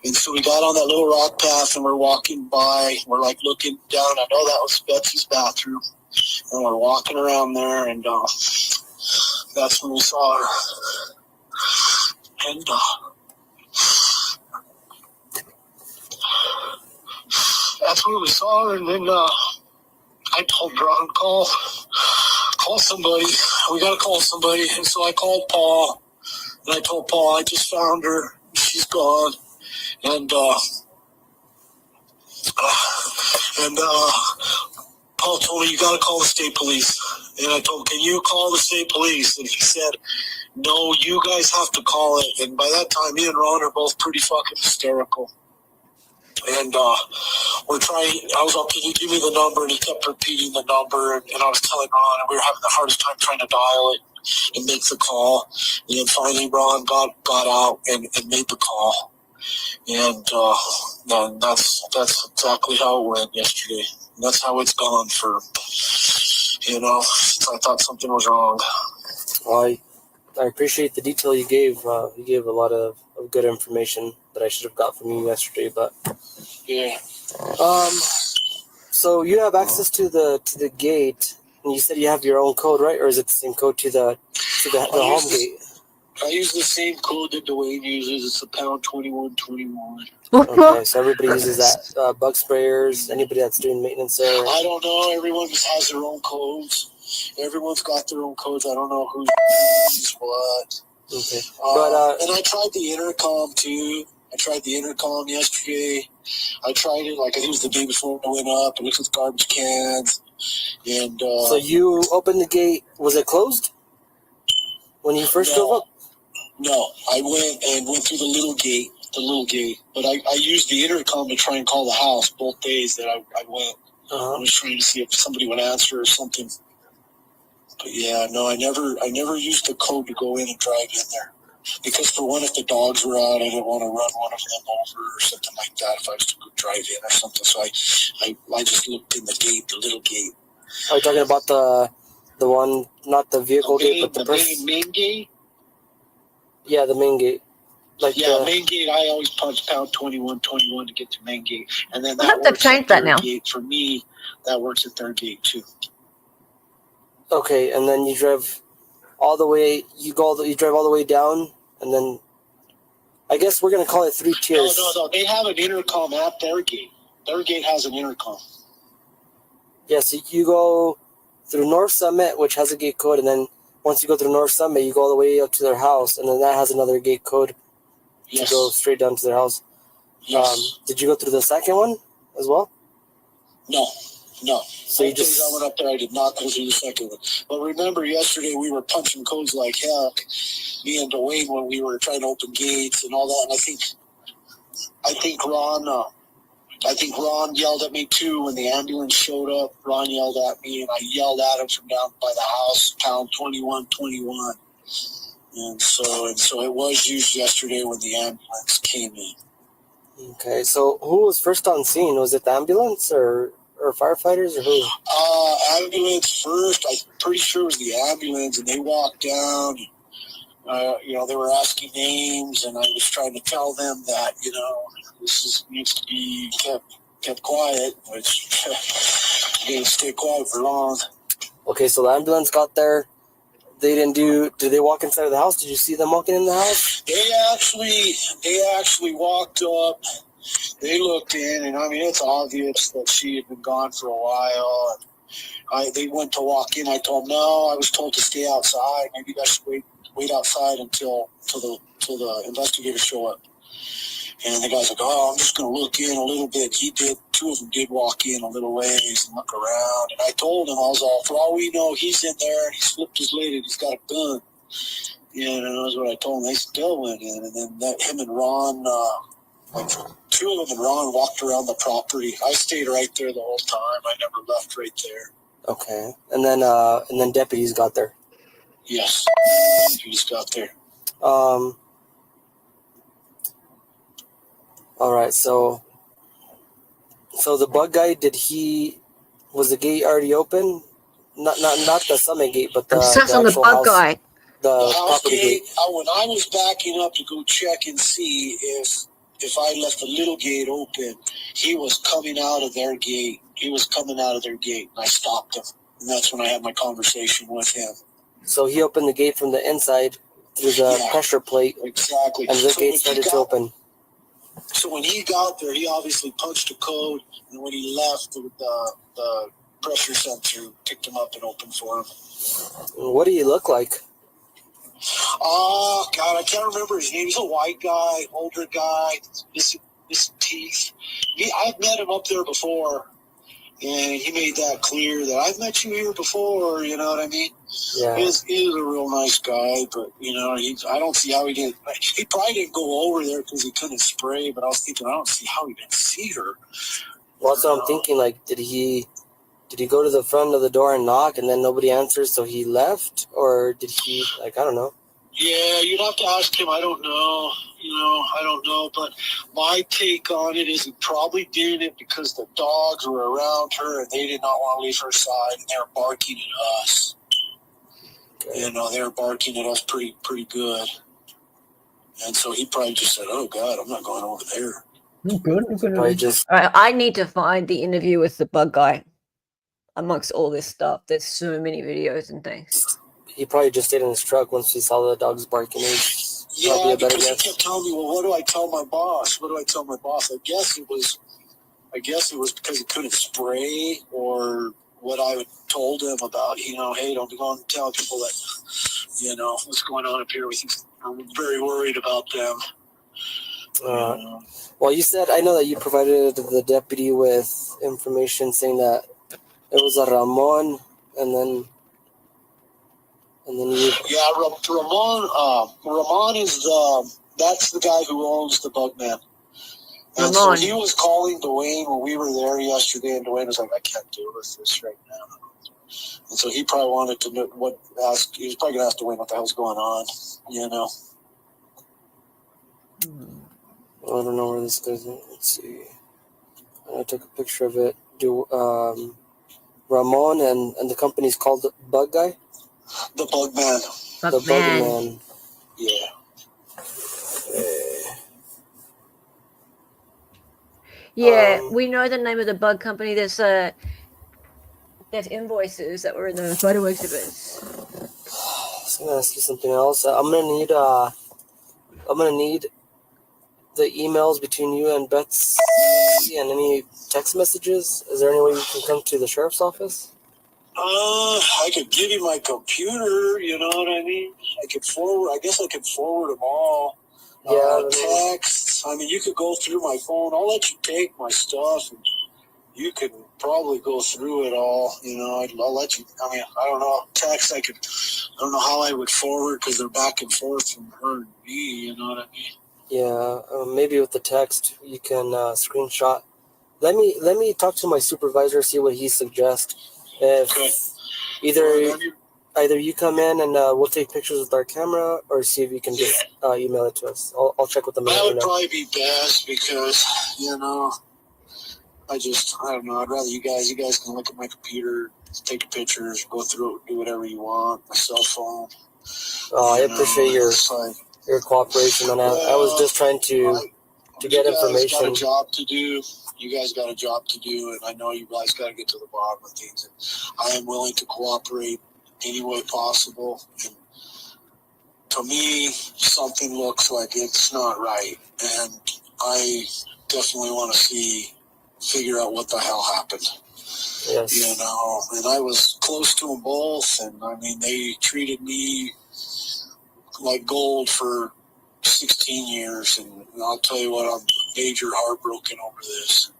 And so we got on that little rock path and we're walking by. We're like looking down. I know that was Betsy's bathroom. And we're walking around there, and that's when we saw her. And that's when we saw her. And then I told Ron, call somebody. We got to call somebody. And so I called Paul. And I told Paul, I just found her. She's gone. And Paul told me, you got to call the state police. And I told him, can you call the state police? And he said, no, you guys have to call it. And by that time, me and Ron are both pretty fucking hysterical. And we're trying, I was like, can you give me the number? And he kept repeating the number. And I was telling Ron, and we were having the hardest time trying to dial it and make the call. And then finally, Ron got out and made the call. And that's exactly how it went yesterday. And that's how it's gone for, since I thought something was wrong. Well, I appreciate the detail you gave. You gave a lot of good information that I should have got from you yesterday. But yeah. So you have access to the gate, and you said you have your own code, right? Or is it the same code to the home gate? I use the same code that Dwayne uses. It's a pound 2121. Okay, so everybody uses that. Bug sprayers, anybody that's doing maintenance there. I don't know. Everyone just has their own codes. Everyone's got their own codes. I don't know who uses what. Okay, and I tried the intercom too. I tried the intercom yesterday. I tried it, like I think it was the day before I went up. I looked at the garbage cans. And so you opened the gate. Was it closed when you first drove up? No, I went through the little gate. But I used the intercom to try and call the house both days that I went. I was trying to see if somebody would answer or something. But yeah, no, I never used the code to go in and drive in there. Because for one, if the dogs were out, I didn't want to run one of them over or something like that if I was to go drive in or something. So I just looked in the gate, the little gate. Are you talking about the one, not the vehicle gate, but the main gate? Yeah, the main gate. Main gate. I always punch pound 2121 to get to main gate, and then I have to change that now. Gate. For me, that works at third gate too. Okay, and then you drive all the way. You drive all the way down, and then I guess we're gonna call it 3 tiers. No. They have an intercom at their gate. Their gate has an intercom. Yes, yeah, so you go through North Summit, which has a gate code, and then once you go through North Summit, you go all the way up to their house, and then that has another gate code. Yes. To go straight down to their house. Yes. Did you go through the second one as well? No. So I went up there. I did not go through the second one. But remember, yesterday we were punching codes like heck, me and Dwayne, when we were trying to open gates and all that. And I think Ron yelled at me too when the ambulance showed up. Ron yelled at me, and I yelled at him from down by the house, pound 2121. And so it was used yesterday when the ambulance came in. Okay, so who was first on scene? Was it the ambulance or firefighters or who? Ambulance first. I'm pretty sure it was the ambulance, and they walked down. They were asking names, and I was trying to tell them that this needs to be kept quiet, which you didn't stay quiet for long. Okay, so the ambulance got there. They didn't did they walk inside of the house? Did you see them walking in the house? They actually walked up. They looked in, and I mean, it's obvious that she had been gone for a while. They went to walk in. I told them, no, I was told to stay outside. Maybe you guys should wait outside until the investigators show up. And the guy's like, I'm just going to look in a little bit. He did. 2 of them did walk in a little ways and look around. And I told him, for all we know, he's in there and he slipped his lid and he's got a gun. That's what I told them. They still went in, and then him and Ron, like 2 of them and Ron walked around the property. I stayed right there the whole time. I never left right there. Okay. And then deputies got there. Yes, he just got there. All right. So the bug guy, was the gate already open? Not the summit gate, but the on the actual bug house, guy. the house property gate. gate. When I was backing up to go check and see if I left the little gate open, he was coming out of their gate. And I stopped him, and that's when I had my conversation with him. So he opened the gate from the inside through the pressure plate. Exactly. And the gate started to open. So when he got there, he obviously punched a code, and when he left, the pressure sensor picked him up and opened for him. What did he look like? Oh, God, I can't remember his name. He's a white guy, older guy, missing teeth. I've met him up there before, and he made that clear that I've met you here before, you know what I mean? Yeah. He's a real nice guy, but, I don't see how he didn't. He probably didn't go over there because he couldn't spray, but I was thinking, I don't see how he didn't see her. Well, that's what I'm thinking. Like, did he go to the front of the door and knock, and then nobody answers, so he left? Or did he, I don't know. Yeah, you'd have to ask him. I don't know. I don't know. But my take on it is he probably did it because the dogs were around her and they did not want to leave her side, and they were barking at us. Okay. They were barking at us pretty good. And so he probably just said, "Oh God, I'm not going over there." I need to find the interview with the bug guy. Amongst all this stuff, there's so many videos and things. He probably just stayed in his truck once he saw the dogs barking. Yeah, because he kept telling me, "Well, what do I tell my boss? What do I tell my boss?" I guess it was because he couldn't spray, or what I told him about, hey, don't go and tell people that, what's going on up here. I'm very worried about them. Well, you said, I know that you provided the deputy with information saying that it was a Ramon, and then you. Yeah, Ramon is that's the guy who owns the Bugman. And so he was calling Dwayne when we were there yesterday, and Dwayne was like, "I can't deal with this right now." And so he probably wanted to know he was probably going to ask Dwayne what the hell's going on, I don't know where this goes. Let's see. I took a picture of it. Ramon and the company's called Bug Guy? The Bugman. The Bugman. Yeah. Yeah, we know the name of the bug company. There's invoices that were in the photo exhibits. So I'm gonna ask you something else. I'm gonna need the emails between you and Betsy and any text messages. Is there any way you can come to the sheriff's office? I could give you my computer. You know what I mean? I could forward them all. Yeah. Texts. You could go through my phone. I'll let you take my stuff, and you can probably go through it all. I'll let you. I don't know. Text. I don't know how I would forward because they're back and forth from her and me. You know what I mean? Yeah. Maybe with the text you can screenshot. Let me talk to my supervisor, see what he suggests. If either you come in and we'll take pictures with our camera, or see if you can just email it to us. I'll check with the manager. That would probably be best because I don't know. I'd rather you guys can look at my computer, take pictures, go through it, do whatever you want. My cell phone. I appreciate your cooperation on that. I was just trying to get information. Got a job to do. You guys got a job to do, and I know you guys got to get to the bottom of things. And I am willing to cooperate any way possible. And to me, something looks like it's not right, and I definitely want to figure out what the hell happened. Yes. And I was close to them both, and they treated me like gold for 16 years, and I'll tell you what, I'm major heartbroken over this.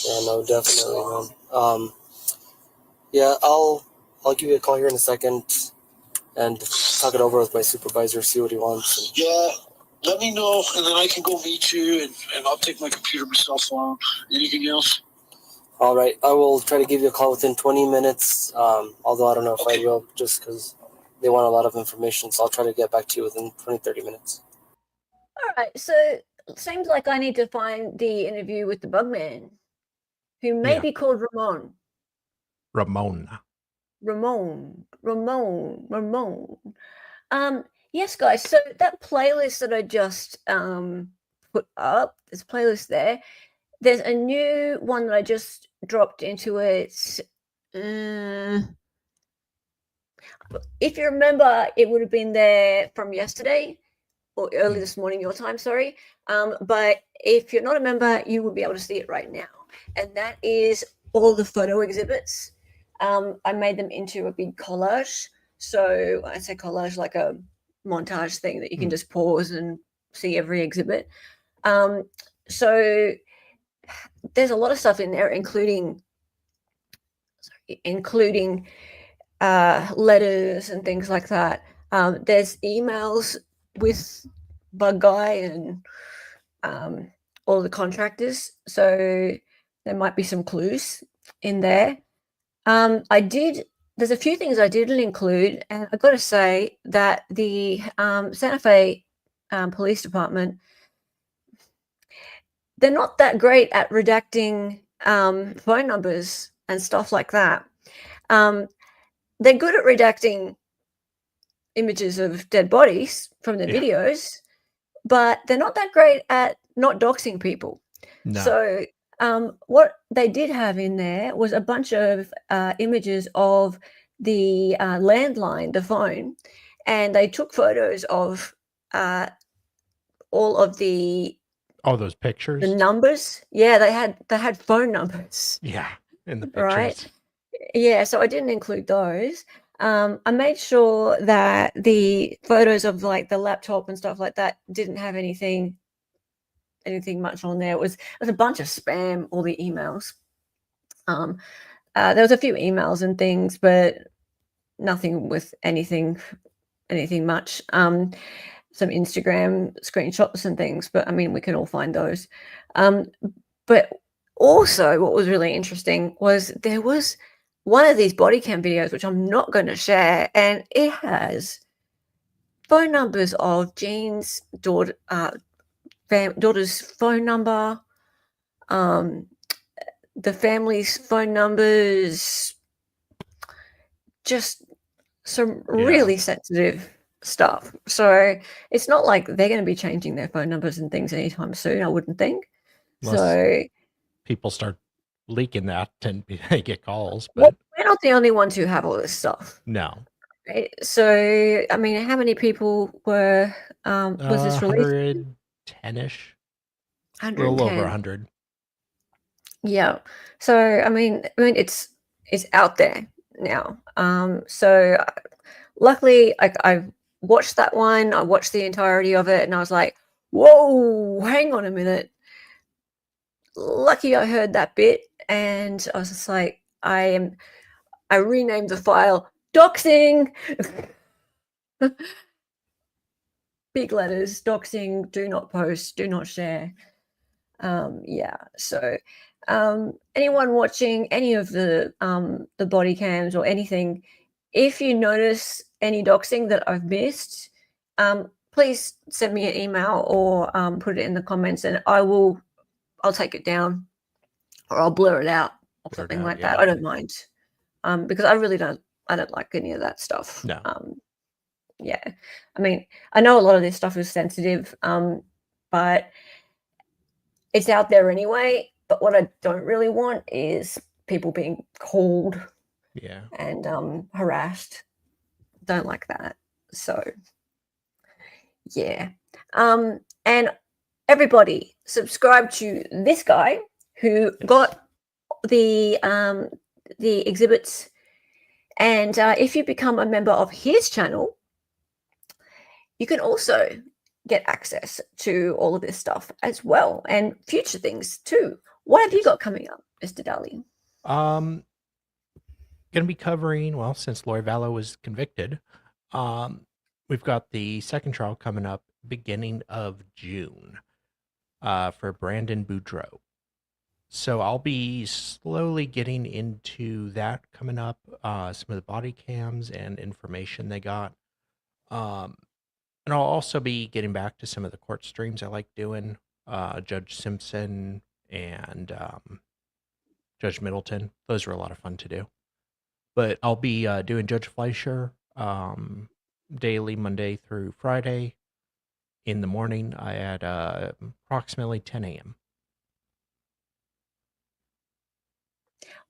Yeah, no, definitely, man. Yeah, I'll give you a call here in a second, and talk it over with my supervisor, see what he wants. And... Yeah, let me know, and then I can go meet you, and I'll take my computer, my cell phone. Anything else? All right, I will try to give you a call within 20 minutes, although I don't know if I will, just because they want a lot of information, so I'll try to get back to you within 20, 30 minutes. All right, so it seems like I need to find the interview with the bugman, who may be called Ramon. Ramon. Yes, guys, so that playlist that I just put up, there's a playlist there. There's a new one that I just dropped into it. If you remember, it would have been there from yesterday or early this morning, your time, sorry. But if you're not a member, you will be able to see it right now. And that is all the photo exhibits. I made them into a big collage. So I say collage like a montage thing that you can just pause and see every exhibit. So there's a lot of stuff in there, including letters and things like that. There's emails with Bug Guy and all the contractors, so there might be some clues in there. There's a few things I didn't include, and I've got to say that the Santa Fe Police Department, they're not that great at redacting phone numbers and stuff like that. They're good at redacting images of dead bodies from their videos, but they're not that great at not doxing people. No. So what they did have in there was a bunch of images of the landline, the phone, and they took photos of all of those pictures, the numbers. Yeah, they had phone numbers. Yeah, in the pictures. Right. Yeah, so I didn't include those. I made sure that the photos of like the laptop and stuff like that didn't have anything much on there. It was a bunch of spam, all the emails. There was a few emails and things, but nothing with anything much. Some Instagram screenshots and things, but I mean, we can all find those. But also what was really interesting was there was one of these body cam videos, which I'm not going to share, and it has phone numbers of Gene's daughter's phone number, the family's phone numbers, just some really sensitive stuff. So it's not like they're going to be changing their phone numbers and things anytime soon, I wouldn't think. So people start leaking that and they get calls. But well, we're not the only ones who have all this stuff. No. Right? So, I mean, how many people was this released? 110-ish. 110. A little over 100. Yeah. So, I mean, it's out there now. So luckily, I watched that one. I watched the entirety of it, and I was like, "Whoa, hang on a minute." Lucky I heard that bit, and I was just like, I renamed the file doxing. Big letters, doxing, do not post, do not share. Yeah, so anyone watching any of the body cams or anything, if you notice any doxing that I've missed, please send me an email or put it in the comments, and I'll take it down, or I'll blur it out or something like that. I don't mind, because I don't like any of that stuff. No. Yeah, I mean, I know a lot of this stuff is sensitive, but it's out there anyway. But what I don't really want is people being called and harassed. Don't like that. So yeah, and everybody subscribe to this guy who got the exhibits, and if you become a member of his channel, you can also get access to all of this stuff as well, and future things too. What have you got coming up, Mr. Dali? Going to be covering, well, since Lori Vallow was convicted, we've got the second trial coming up beginning of June for Brandon Boudreaux. So I'll be slowly getting into that coming up, some of the body cams and information they got. And I'll also be getting back to some of the court streams I like doing, Judge Simpson and Judge Middleton. Those were a lot of fun to do. But I'll be doing Judge Fleischer daily, Monday through Friday in the morning at approximately 10 a.m.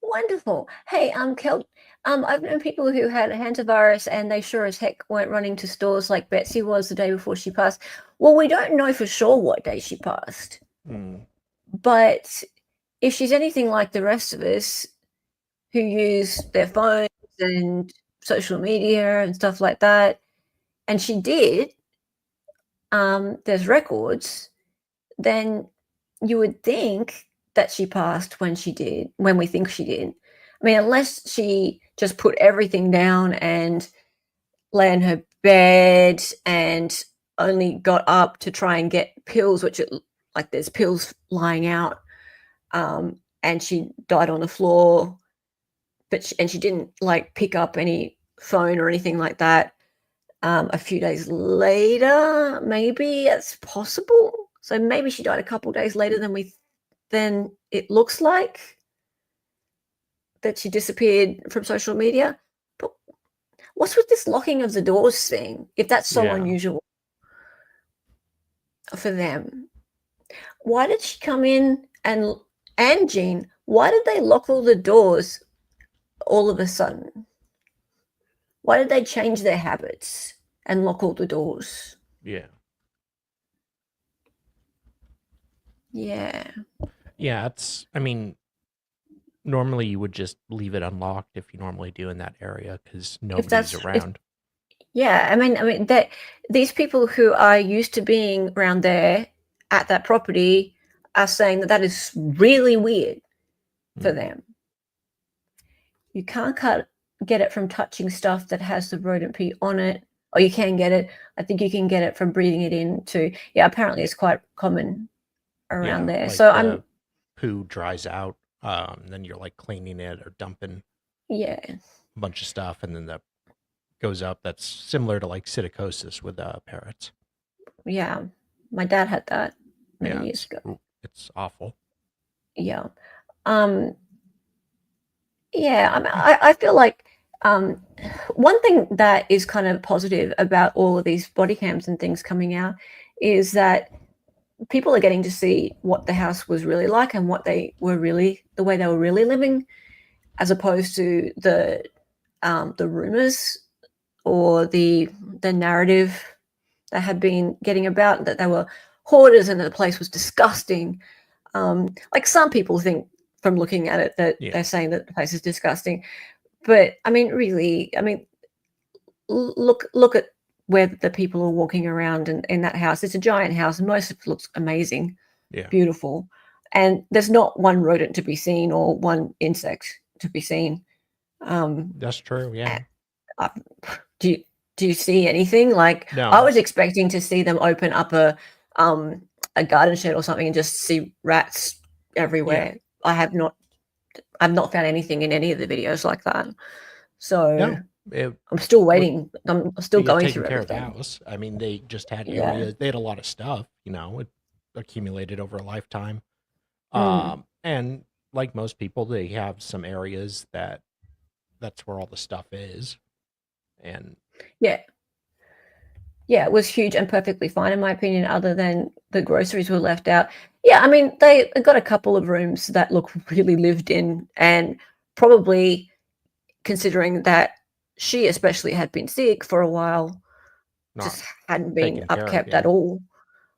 Wonderful. Hey, Kel, I've known people who had a hantavirus and they sure as heck weren't running to stores like Betsy was the day before she passed. Well, we don't know for sure what day she passed. But if she's anything like the rest of us who use their phones and social media and stuff like that, and she did, there's records, then you would think that she passed when we think she did. I mean, unless she just put everything down and lay in her bed and only got up to try and get pills, like there's pills lying out, and she died on the floor, and she didn't like pick up any phone or anything like that. A few days later, maybe it's possible. So maybe she died a couple days later than it looks like that she disappeared from social media. But what's with this locking of the doors thing, if that's so unusual for them? Why did she come in and Gene, why did they lock all the doors all of a sudden? Why did they change their habits and lock all the doors? Yeah. Yeah. Yeah, I mean, normally you would just leave it unlocked if you normally do in that area because nobody's around. Yeah, I mean that these people who are used to being around there at that property are saying that is really weird for them. You can't get it from touching stuff that has the rodent pee on it, or you can get it. I think you can get it from breathing it in too. Yeah, apparently it's quite common around there. Like so poo dries out, then you're like cleaning it or dumping a bunch of stuff, and then that goes up. That's similar to like psittacosis with parrots. Yeah, my dad had that many years ago. It's awful. Yeah. I feel like one thing that is kind of positive about all of these body cams and things coming out is that people are getting to see what the house was really like and what the way they were really living, as opposed to the rumors or the narrative that had been getting about that they were hoarders and that the place was disgusting. Like some people think from looking at it that they're saying that the place is disgusting, but I mean, really, look at where the people are walking around in that house. It's a giant house, and most of it looks amazing, beautiful, and there's not one rodent to be seen or one insect to be seen. That's true. Yeah. Do you see anything? Like, no. I was expecting to see them open up a garden shed or something and just see rats everywhere. Yeah. I've not found anything in any of the videos like that. So I'm still waiting. I'm still going through everything. Care of the house. I mean, they just had areas. They had a lot of stuff, it accumulated over a lifetime. And like most people, they have some areas that's where all the stuff is. And it was huge and perfectly fine in my opinion, other than the groceries were left out. Yeah, I mean, they got a couple of rooms that look really lived in, and probably considering that she especially had been sick for a while, just hadn't been upkept at all.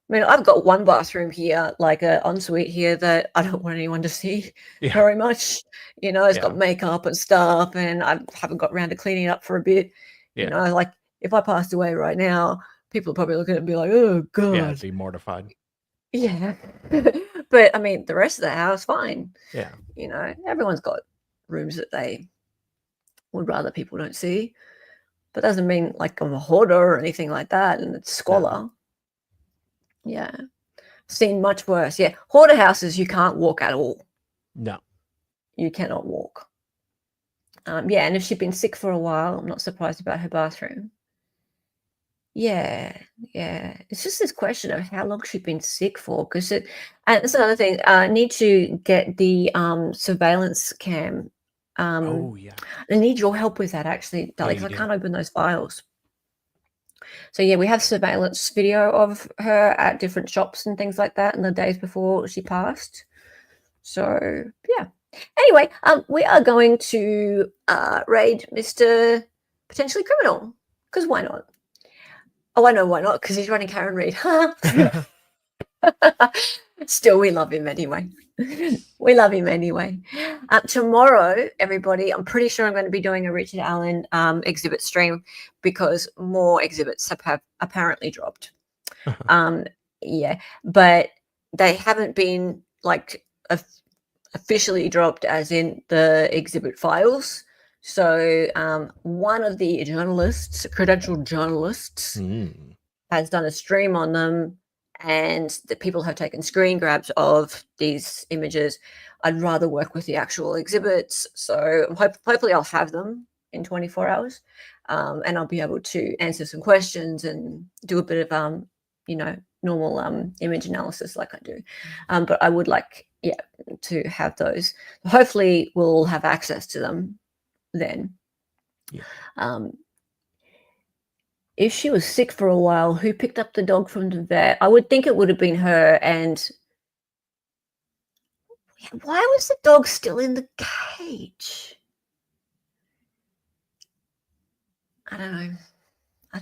I mean, I've got one bathroom here, like an ensuite here, that I don't want anyone to see very much. It's got makeup and stuff, and I haven't got around to cleaning it up for a bit. Like if I passed away right now, people are probably looking at it and be like, oh, God. Yeah, I'd be mortified. Yeah. But, I mean, the rest of the house, fine. Yeah. Everyone's got rooms that they would rather people don't see. but doesn't mean like I'm a hoarder or anything like that. And it's squalor. Yeah. Seen much worse. Yeah. Hoarder houses, you can't walk at all. No. You cannot walk. Yeah. And if she'd been sick for a while, I'm not surprised about her bathroom. Yeah. It's just this question of how long she'd been sick for. Because and that's another thing. I need to get the surveillance cam. Oh, yeah. I need your help with that, actually, Dali, because I can't open those files. So, yeah, we have surveillance video of her at different shops and things like that in the days before she passed. So, yeah. Anyway, we are going to raid Mr. Potentially Criminal, because why not? Oh, I know why not, because he's running Karen Reid. Still, we love him anyway. We love him anyway. Tomorrow, everybody, I'm pretty sure I'm going to be doing a Richard Allen exhibit stream because more exhibits have apparently dropped. Yeah, but they haven't been like officially dropped as in the exhibit files. So one of the journalists, credentialed journalists, has done a stream on them, and the people have taken screen grabs of these images. I'd rather work with the actual exhibits. So hopefully I'll have them in 24 hours and I'll be able to answer some questions and do a bit of, normal image analysis like I do. But I would like, to have those. Hopefully we'll have access to them then. Yeah. If she was sick for a while, who picked up the dog from the vet? I would think it would have been her. And why was the dog still in the cage? I don't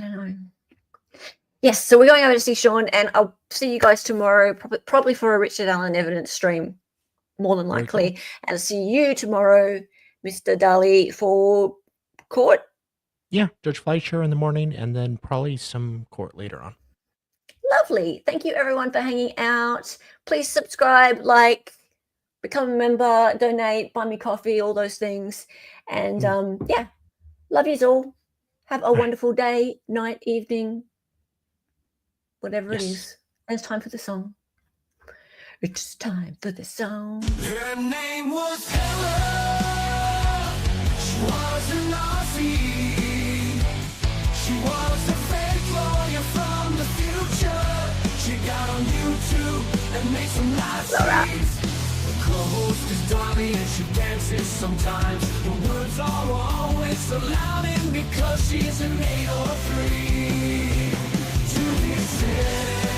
know. Yes, so we're going over to see Sean, and I'll see you guys tomorrow, probably for a Richard Allen evidence stream, more than likely. Cool. And I'll see you tomorrow, Mr. Dali, for court. Yeah, Judge Fleischer in the morning, and then probably some court later on. Lovely. Thank you, everyone, for hanging out. Please subscribe, like, become a member, donate, buy me coffee, all those things. And, love yous all. Have a wonderful day, night, evening, whatever it is. And it's time for the song. It's time for the song. Her name was Ella. She was an Aussie. She was a fake lawyer from the future. She got on YouTube and made some live streams. The co-host is Dali and she dances sometimes. The words are always surrounding because she's an 803. To the city.